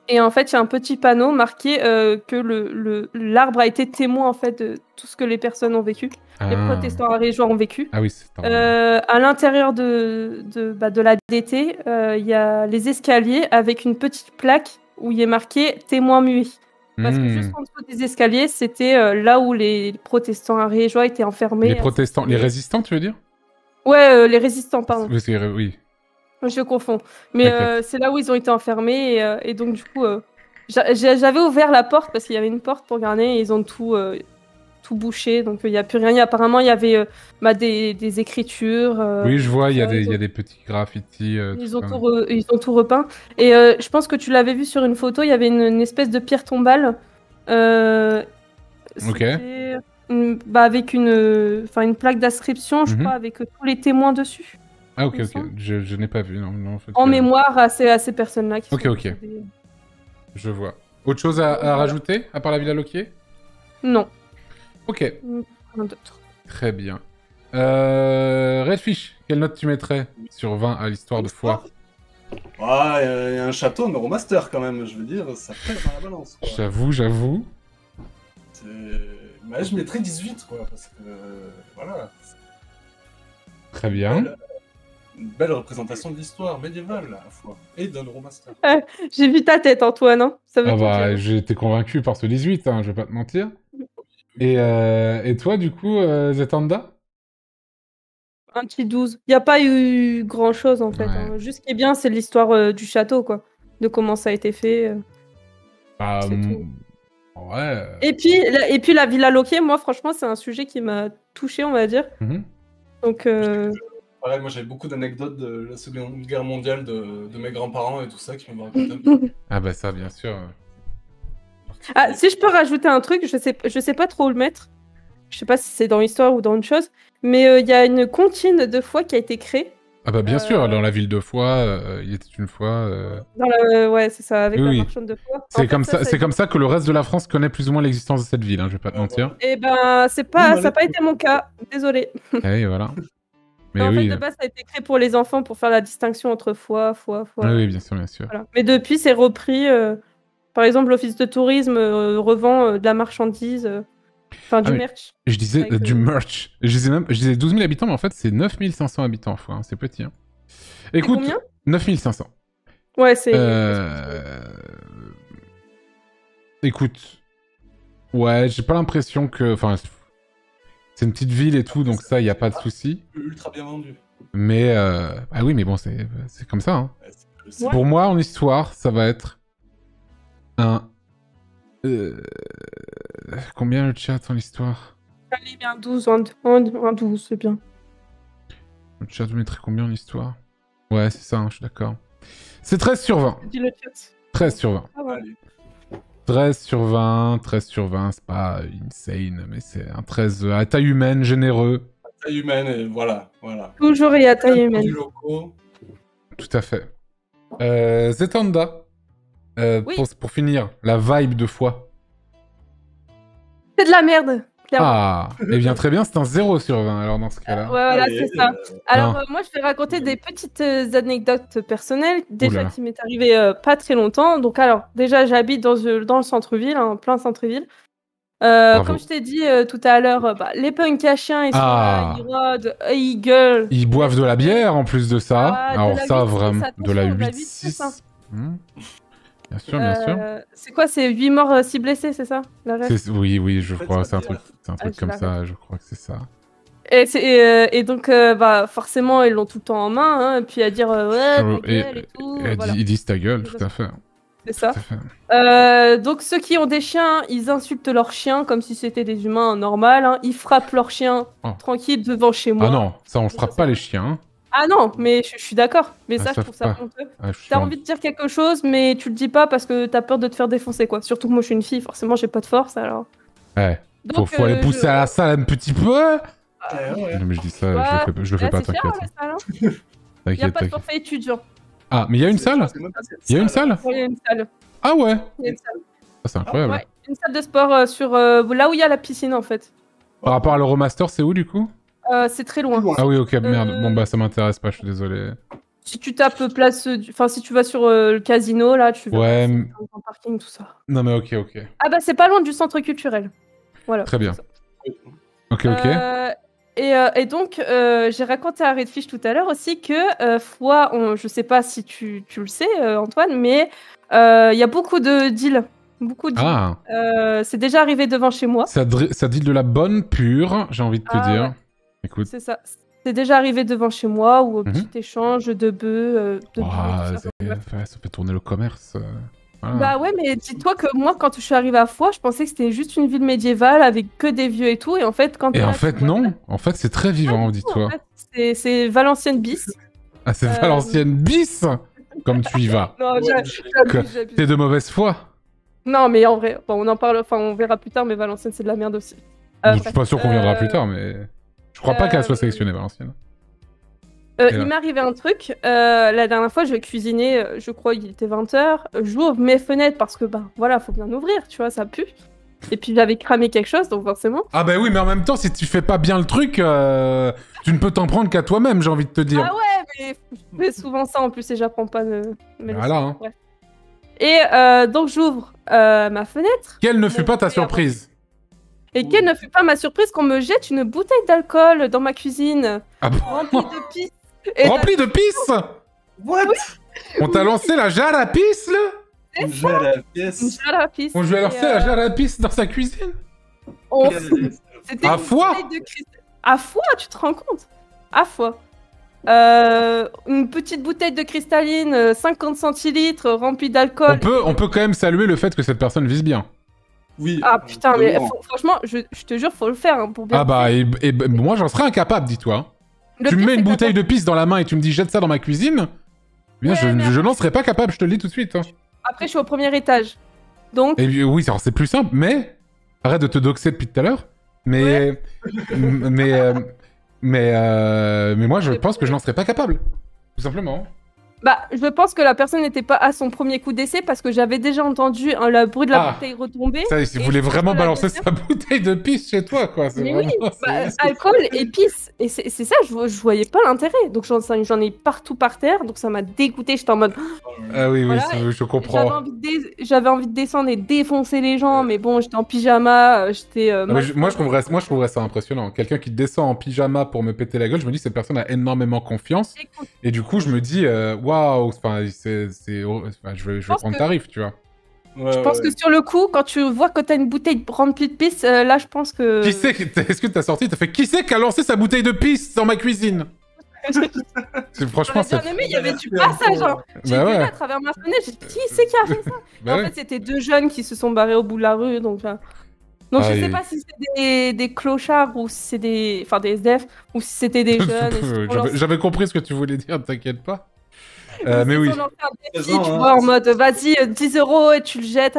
Et en fait, il y a un petit panneau marqué que l'arbre a été témoin en fait de tout ce que les personnes ont vécu, les protestants ariégeois ont vécu. Ah oui, c'est à l'intérieur de la DT, il y a les escaliers avec une petite plaque où il est marqué témoin muet. Parce que juste en dessous des escaliers, c'était là où les protestants ariégeois étaient enfermés. Les protestants, les résistants, tu veux dire? Ouais, les résistants, pardon. Oui. Je confonds. Mais c'est là où ils ont été enfermés. Et donc, du coup, j'avais ouvert la porte parce qu'il y avait une porte pour garder. Et ils ont tout bouché. Donc, il n'y a plus rien. Apparemment, il y avait des écritures. Oui, je vois, il y a des petits graffitis. Ils ont tout repeint. Et je pense que tu l'avais vu sur une photo. Il y avait une espèce de pierre tombale. Ok. Avec une plaque d'inscription, je crois, avec tous les témoins dessus. Ah ok, je n'ai pas vu, non en fait, mémoire à ces personnes-là. Ok. Je vois. Autre chose à rajouter, à part la Villa Loquier? Non. Ok. Rien d'autre. Très bien. Redfish, quelle note tu mettrais sur 20 à l'histoire de Foix? Ah, il y a un château Neuromaster quand même, je veux dire, ça pèse dans la balance. J'avoue. Bah, je mettrais 18, quoi, parce que... voilà. Très bien. Une belle représentation de l'histoire médiévale, à la fois. Et d'un Neuromaster. J'ai vu ta tête, Antoine. Hein. Ça veut j'ai été convaincu par ce 18, hein, je vais pas te mentir. Et toi, du coup, Zetanda? Un petit 12. Il n'y a pas eu grand-chose, en fait. Hein. Juste ce qui est bien, c'est l'histoire du château, quoi. De comment ça a été fait. C'est tout. Ouais. Et puis la Villa Loquier, moi, franchement, c'est un sujet qui m'a touché, on va dire. Donc... Pareil, moi, j'avais beaucoup d'anecdotes de la Seconde Guerre mondiale de mes grands-parents et tout ça qui m'ont raconté un peu. Ah bah ça, bien sûr. Ah, si je peux rajouter un truc, je sais pas trop où le mettre. Je sais pas si c'est dans l'histoire ou dans autre chose, mais il y a une comptine de Foix qui a été créée. Ah bah bien sûr, dans la ville de Foix, il était une fois... Ouais, c'est ça, avec la marchande de Foix. C'est comme ça que le reste de la France connaît plus ou moins l'existence de cette ville, hein, je vais pas te mentir. Eh ben, ça n'a pas été mon cas, désolé. Et voilà. Mais en fait, de base, ça a été créé pour les enfants, pour faire la distinction entre Foix. Oui, bien sûr, bien sûr. Voilà. Mais depuis, c'est repris. Par exemple, l'office de tourisme revend de la marchandise, du merch. Je disais du merch. Je disais 12 000 habitants, mais en fait, c'est 9 500 habitants, Foix. Hein, c'est petit. Hein. Écoute, combien 9 500. Ouais, c'est... Écoute, ouais, j'ai pas l'impression que... Enfin, c'est une petite ville et tout, donc ça, il n'y a pas de souci. Ultra bien vendu. Mais, ah oui, mais bon, c'est comme ça. Hein. Ouais. Pour moi, en histoire, ça va être un... Combien le chat en histoire? Allez, bien 12, un 12, c'est bien. Le chat, vous mettrez combien en histoire? Ouais, c'est ça, hein, je suis d'accord. C'est 13 sur 20. Dis le chat. 13 sur 20. Ah ouais. 13 sur 20, c'est pas insane, mais c'est un 13 à taille humaine, généreux. À taille humaine, et voilà. Toujours et à taille humaine. Tout à fait. Zetanda, oui. pour finir, la vibe de Foix. C'est de la merde. Ah, eh bien très bien, c'est un 0 sur 20 alors dans ce cas-là. Ouais, voilà, c'est ça. Alors moi, je vais raconter des petites anecdotes personnelles, déjà qui m'est arrivé pas très longtemps. Donc alors, déjà, j'habite dans le centre-ville, en plein centre-ville. Comme je t'ai dit tout à l'heure, les punks à chiens, ils sont là, ils rôdent, ils gueulent. Ils boivent de la bière en plus de ça. Alors ça, vraiment, de la 8-6. Bien sûr, bien sûr. C'est quoi, c'est 8 morts, 6 blessés, c'est ça Oui, je crois, c'est un truc comme ça, je crois que c'est ça. Et donc, forcément, ils l'ont tout le temps en main, hein, et puis à dire ouais, ta gueule et tout. Voilà. Ils disent ta gueule, tout à fait. C'est ça. Donc, ceux qui ont des chiens, ils insultent leurs chiens comme si c'était des humains normaux. Hein. Ils frappent leurs chiens tranquilles devant chez moi. Ah non, ça, on frappe pas les chiens. Ah non, mais je suis d'accord. Mais ça, je trouve ça honteux. T'as envie de dire quelque chose, mais tu le dis pas parce que t'as peur de te faire défoncer, quoi. Surtout que moi, je suis une fille, forcément, j'ai pas de force, alors... Ouais. Donc, faut aller pousser à la salle un petit peu. Non, mais je dis ça, je le fais pas, t'inquiète. Il y a pas de forfait étudiant. Ah, mais il y a une salle? Il y a une salle? Oui, il y a une salle. Ah ouais? Il y a une salle. Ah, c'est incroyable. Ouais, une salle de sport sur là où il y a la piscine, en fait. Par rapport à l'Euromaster, c'est où, du coup? C'est très loin. Ah oui, ok, merde. Bon, bah, ça m'intéresse pas, je suis désolé. Si tu tapes place... Enfin, si tu vas sur le casino, là, tu vas... Ouais, dans le parking, tout ça. Non, mais ok. Ah bah, c'est pas loin du centre culturel. Voilà. Très bien. Ok. Et donc, j'ai raconté à Redfish tout à l'heure aussi que Foix, je sais pas si tu le sais, Antoine, mais il y a beaucoup de deals. Beaucoup de deals. C'est déjà arrivé devant chez moi. Ça deal de la bonne pure, j'ai envie de te dire. Ouais. Écoute. C'est ça. C'est déjà arrivé devant chez moi, ou un petit échange de bœufs, ça fait tourner le commerce. Voilà. Bah ouais, mais dis-toi que moi, quand je suis arrivée à Foix, je pensais que c'était juste une ville médiévale avec que des vieux et tout, et en fait, quand... Et en fait, non. En fait, c'est très vivant, dis-toi. En fait, c'est Valenciennes bis. Ah, c'est Valenciennes bis. Comme tu y vas. Non, j'abuse. T'es de mauvaise foi. Non, mais en vrai, on en parle, on verra plus tard, mais Valenciennes, c'est de la merde aussi. Je suis pas sûr qu'on viendra plus tard, mais... Je crois pas qu'elle soit sélectionnée, Valenciennes. Il m'est arrivé un truc, la dernière fois je cuisinais, je crois il était 20h, j'ouvre mes fenêtres parce que voilà, faut bien ouvrir, tu vois, ça pue. Et puis j'avais cramé quelque chose, donc forcément. Ah bah oui, mais en même temps, si tu fais pas bien le truc, tu ne peux t'en prendre qu'à toi-même, j'ai envie de te dire. Ah ouais, mais je fais souvent ça en plus et j'apprends pas de... Voilà, hein. Ouais. Et donc j'ouvre ma fenêtre. Quelle ne fut pas ta surprise? Et quelle ne fut pas ma surprise qu'on me jette une bouteille d'alcool dans ma cuisine. Ah bon? Remplie de pisse. Remplie de pisse? What? Oui. On t'a lancé la jarre à pisse, là? Une jarre à pisse. On lui a lancé la jarre à pisse dans sa cuisine? C'était à Foix? À Foix, tu te rends compte? à fois. Une petite bouteille de cristalline, 50 centilitres, remplie d'alcool. On peut quand même saluer le fait que cette personne vise bien. Oui. Ah putain, mais franchement, je te jure, faut le faire hein, pour bien. Ah bah, et moi j'en serais incapable, dis-toi. Tu me mets une bouteille de pisse dans la main et tu me dis jette ça dans ma cuisine, bien, je n'en serais pas capable, je te le dis tout de suite. Hein. Après, je suis au premier étage. Donc. Et oui, c'est plus simple, mais. Arrête de te doxer depuis tout à l'heure. Mais. Mais moi, je pense que je n'en serais pas capable. Tout simplement. Bah, je pense que la personne n'était pas à son premier coup d'essai parce que j'avais déjà entendu le bruit de la bouteille retomber. Ça, il voulait vraiment balancer sa bouteille de pisse chez toi, quoi. Mais oui, alcool et pisse. Et c'est ça, je voyais pas l'intérêt. Donc j'en ai partout par terre, donc ça m'a dégoûté. J'étais en mode. Ah oui, voilà, je comprends. J'avais envie de descendre et défoncer les gens, mais bon, j'étais en pyjama, j'étais. Moi, je trouverais ça impressionnant. Quelqu'un qui descend en pyjama pour me péter la gueule, je me dis cette personne a énormément confiance. Et du coup, je me dis waouh, enfin, je vais prendre tarif, tu vois. Je pense que sur le coup, quand tu vois que t'as une bouteille remplie de pisse, là, je pense que. Qui c'est Est-ce que t'as sorti? T'as fait qui c'est qui a lancé sa bouteille de pisse dans ma cuisine? Franchement, c'est. Il y avait du passage. Hein. J'ai vu à travers ma fenêtre. J'ai dit qui c'est qui a fait ça? En fait, c'était deux jeunes qui se sont barrés au bout de la rue, donc. Donc je sais pas si c'est des clochards ou si c'est des SDF ou si c'était des jeunes. J'avais compris ce que tu voulais dire, t'inquiète pas. Mais oui. Tu vois, en mode vas-y, 10 € et tu le jettes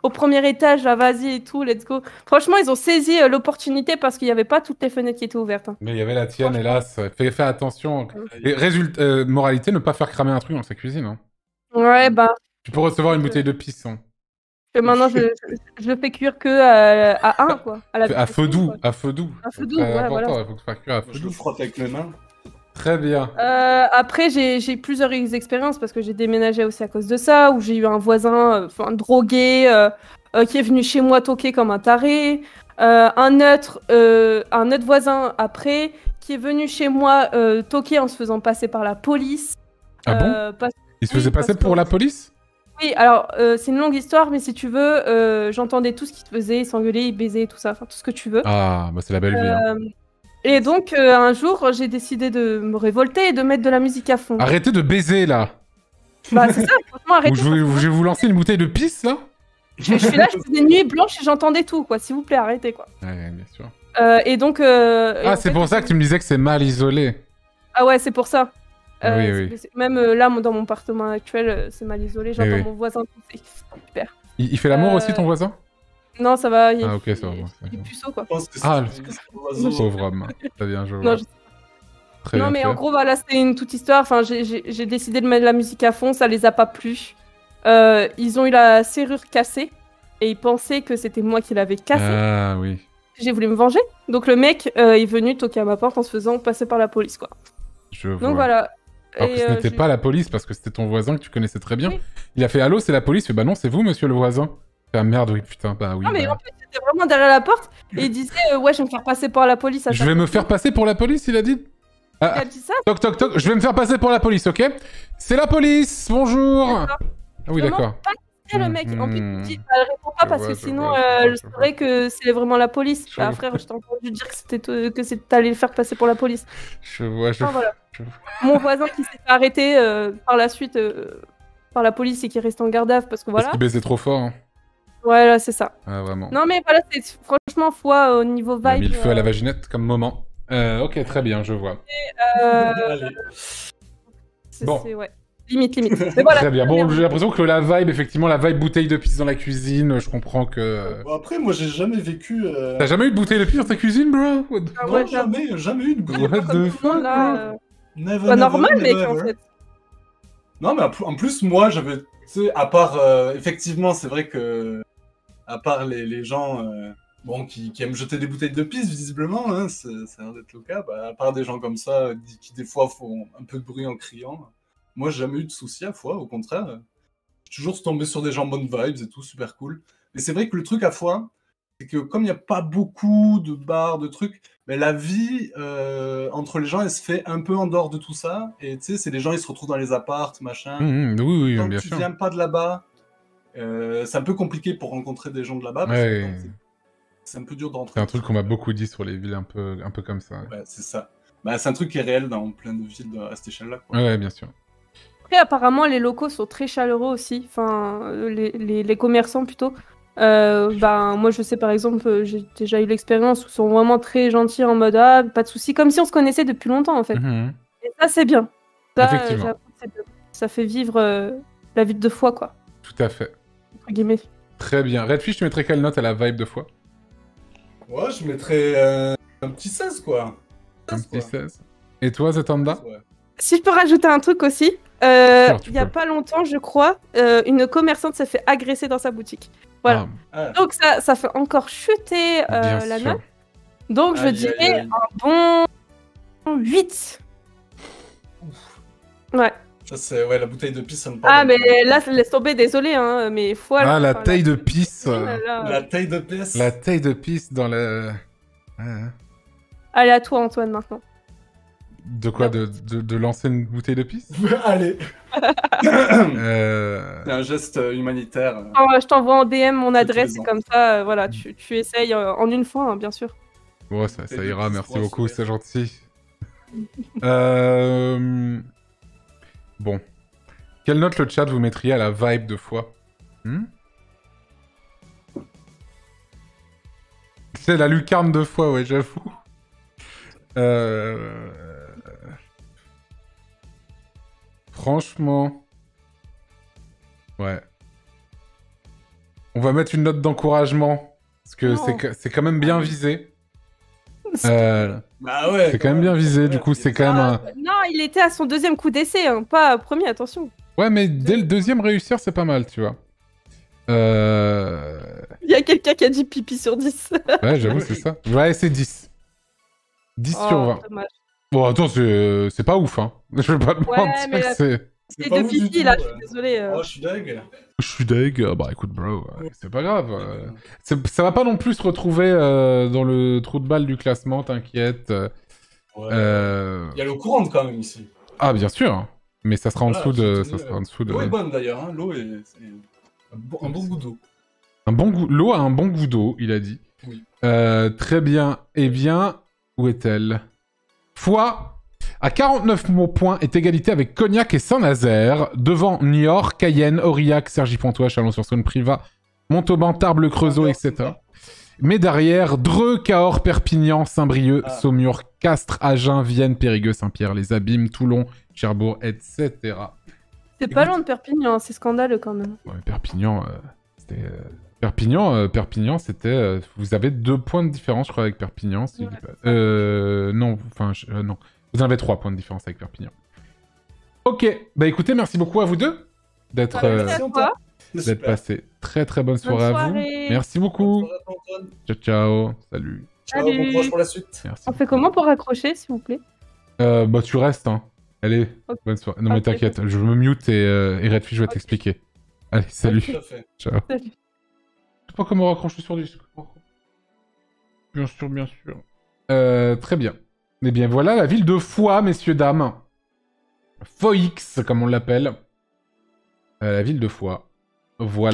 au premier étage, là, vas-y et tout, let's go. Franchement, ils ont saisi l'opportunité parce qu'il n'y avait pas toutes les fenêtres qui étaient ouvertes. Hein. Mais il y avait la tienne, hélas. Fais attention. Et moralité, ne pas faire cramer un truc dans sa cuisine. Hein. Ouais, bah. Tu peux recevoir une bouteille de pisse. Hein. Maintenant, je le fais cuire que à 1, quoi. À feu doux, à feu doux. À feu doux, ouais, voilà. Il faut que faire cuire à feu doux. Je le frotte avec mes mains. Très bien. Après, j'ai plusieurs expériences parce que j'ai déménagé aussi à cause de ça, où j'ai eu un voisin drogué qui est venu chez moi toquer comme un taré. Un autre voisin après qui est venu chez moi toquer en se faisant passer par la police. Ah bon Il se faisait passer pour la police? Oui, alors c'est une longue histoire, mais si tu veux, j'entendais tout ce qu'il te faisait, il s'engueulait, il baisait, tout ça, enfin tout ce que tu veux. Ah, bah c'est la belle vie. Hein. Et donc, un jour, j'ai décidé de me révolter et de mettre de la musique à fond. Arrêtez de baiser, là. Bah, c'est ça, franchement, arrêtez. Je vais vous lancer une bouteille de pisse, là. Je suis là, je faisais nuit blanche et j'entendais tout, quoi. S'il vous plaît, arrêtez, quoi. Ouais, bien sûr. Et donc... c'est pour ça que tu me disais que c'est mal isolé. Ah ouais, c'est pour ça. Oui. Même là, dans mon appartement actuel, c'est mal isolé. J'entends mon voisin tousser. Super. Il fait l'amour aussi, ton voisin? Non, ça va. Ah, ok, ça va. Il est puceau, quoi. Ah, le pauvre homme. Très bien, je vois. Non, mais en gros, voilà, c'était une toute histoire. Enfin, j'ai décidé de mettre la musique à fond, ça les a pas plu. Ils ont eu la serrure cassée et ils pensaient que c'était moi qui l'avais cassée. Ah, oui. J'ai voulu me venger. Donc, le mec est venu toquer à ma porte en se faisant passer par la police, quoi. Je vois. Donc, voilà. Alors que ce n'était pas la police parce que c'était ton voisin que tu connaissais très bien. Oui. Il a fait allô, c'est la police. Il fait bah non, c'est vous, monsieur le voisin. Ah merde, oui, putain, bah oui. Non, mais en plus, il était vraiment derrière la porte et il disait ouais, je vais me faire passer pour la police. Je vais me faire passer pour la police, il a dit. Il a dit ça. Toc, toc, toc, je vais me faire passer pour la police, ok? C'est la police, bonjour. Ah oui, d'accord. Le mec, en plus, il dit elle répond pas parce que sinon, je saurais que c'est vraiment la police. Bah, frère, je t'ai entendu dire que t'allais le faire passer pour la police. Je vois, voilà. Mon voisin qui s'est fait arrêter par la suite par la police et qui reste en garde à vue parce que voilà. Parce qu'il baisait trop fort. Hein. Ouais, là, c'est ça. Ah, vraiment. Non, mais voilà, c'est franchement, foi au niveau vibe. Il a mis le feu à la vaginette comme moment. Ok, très bien, je vois. Bon. Ouais. Limite. Mais voilà, très bien. Bon, j'ai l'impression que la vibe, effectivement, la vibe bouteille de pisse dans la cuisine, je comprends que... Bon, après, moi, j'ai jamais vécu... T'as jamais eu de bouteille de pisse dans ta cuisine, bro? Non, jamais eu de bouteille. What the fuck, Pas normal, mec, en fait. Non, mais en plus, moi, j'avais... Tu sais, à part... effectivement, c'est vrai que... À part les gens... Bon, qui aiment jeter des bouteilles de pisse, visiblement, hein, ça a l'air d'être le cas. Bah, à part des gens comme ça, qui des fois font un peu de bruit en criant. Moi, j'ai jamais eu de soucis à fois, au contraire. Je suis toujours tombé sur des gens bonnes vibes et tout, super cool. Mais c'est vrai que le truc à fois, c'est que comme il n'y a pas beaucoup de bars, de trucs, mais la vie entre les gens, elle se fait un peu en dehors de tout ça. Et tu sais, c'est les gens, ils se retrouvent dans les appartes, machin. Oui, quand bien tu sûr. viens pas de là-bas, c'est un peu compliqué pour rencontrer des gens de là-bas. Ouais. C'est un peu dur de rentrer. C'est un truc qu'on m'a beaucoup dit sur les villes un peu comme ça. Ouais, c'est ça. Bah, c'est un truc qui est réel dans plein de villes à cette échelle-là. Ouais, bien sûr. Après, apparemment, les locaux sont très chaleureux aussi. Enfin, les commerçants plutôt. Moi, je sais par exemple, j'ai déjà eu l'expérience où ils sont vraiment très gentils en mode ah, pas de souci, comme si on se connaissait depuis longtemps en fait. Et ça, c'est bien. Ça, effectivement. Ça fait vivre la vie de foi, quoi. Tout à fait. Entre guillemets. Très bien. Redfish, tu mettrais quelle note à la vibe de foi? Ouais, je mettrais un petit 16, quoi. Un petit 16. Et toi, Zetanda? Si je peux rajouter un truc aussi, il y a pas longtemps, je crois, une commerçante s'est fait agresser dans sa boutique. Voilà. Donc ça fait encore chuter la note. Donc je dirais un bon 8. Ouais. Ça, c'est la bouteille de pisse, ça me parle. Ah, mais là, laisse tomber, désolé, hein, mais voilà. Ah, la taille de pisse. La taille de pisse. La taille de pisse dans le... Allez, à toi, Antoine, maintenant. De quoi? De lancer une bouteille de pisse? Allez. C'est un geste humanitaire. Je t'envoie en DM mon adresse, et comme ça, voilà, tu essayes en une fois, hein, bien sûr. Ouais, ça ira, merci beaucoup, c'est gentil. Bon. Quelle note le chat vous mettriez à la vibe de foi? C'est la lucarne de foi, ouais, j'avoue. Franchement... Ouais. On va mettre une note d'encouragement. Parce que c'est quand même bien visé. Bah ouais. C'est quand même bien visé, du coup, c'est quand même un... Non, il était à son deuxième coup d'essai, hein, pas premier, attention. Ouais, mais dès le deuxième réussir, c'est pas mal, tu vois. Il y a quelqu'un qui a dit pipi sur 10. Ouais, j'avoue, c'est ça. Ouais, c'est 10. 10 sur 20. Dommage. Bon, attends, c'est pas ouf, hein. Je vais pas te mentir que c'est... C'est de pipi, là, je suis désolé. Oh, je suis deg. Je suis deg. Bah écoute, bro, c'est pas grave. Ça va pas non plus se retrouver dans le trou de balle du classement, t'inquiète. Il y a l'eau courante quand même ici. Ah, bien sûr. Mais ça sera en dessous de... L'eau est bonne d'ailleurs, hein. L'eau est... un bon goût d'eau. L'eau a un bon goût d'eau, il a dit. Oui. Très bien. Eh bien, où est-elle? Foi à 49 points est égalité avec Cognac et Saint-Nazaire, devant Niort, Cayenne, Aurillac, Cergy-Pontoise, Chalon-sur-Saône, Privas, Montauban, Tarbes, le Creusot, etc. Mais derrière, Dreux, Cahors, Perpignan, Saint-Brieuc, Saumur, Castres, Agen, Vienne, Périgueux, Saint-Pierre, les Abîmes, Toulon, Cherbourg, etc. C'est pas loin de Perpignan, c'est scandaleux quand même. Ouais, Perpignan, c'était... Perpignan, c'était... vous avez 2 points de différence, je crois, avec Perpignan. Si je dis pas... non, enfin, non. Vous en avez 3 points de différence avec Perpignan. Ok, bah écoutez, merci beaucoup à vous deux d'être passés. Très très bonne soirée à vous. Merci beaucoup. Ciao, ciao. Salut. Ciao, bon courage pour la suite. Merci. On fait comment pour raccrocher, s'il vous plaît? Bah tu restes, hein. Allez, bonne soirée. Non mais t'inquiète, je me mute et Redfish, je vais t'expliquer. Allez, salut. Ciao. Salut. Je sais pas comment raccrocher sur 10. Bien sûr, bien sûr. Très bien. Eh bien voilà la ville de Foix, messieurs, dames. Foix, comme on l'appelle. La ville de Foix. Voilà.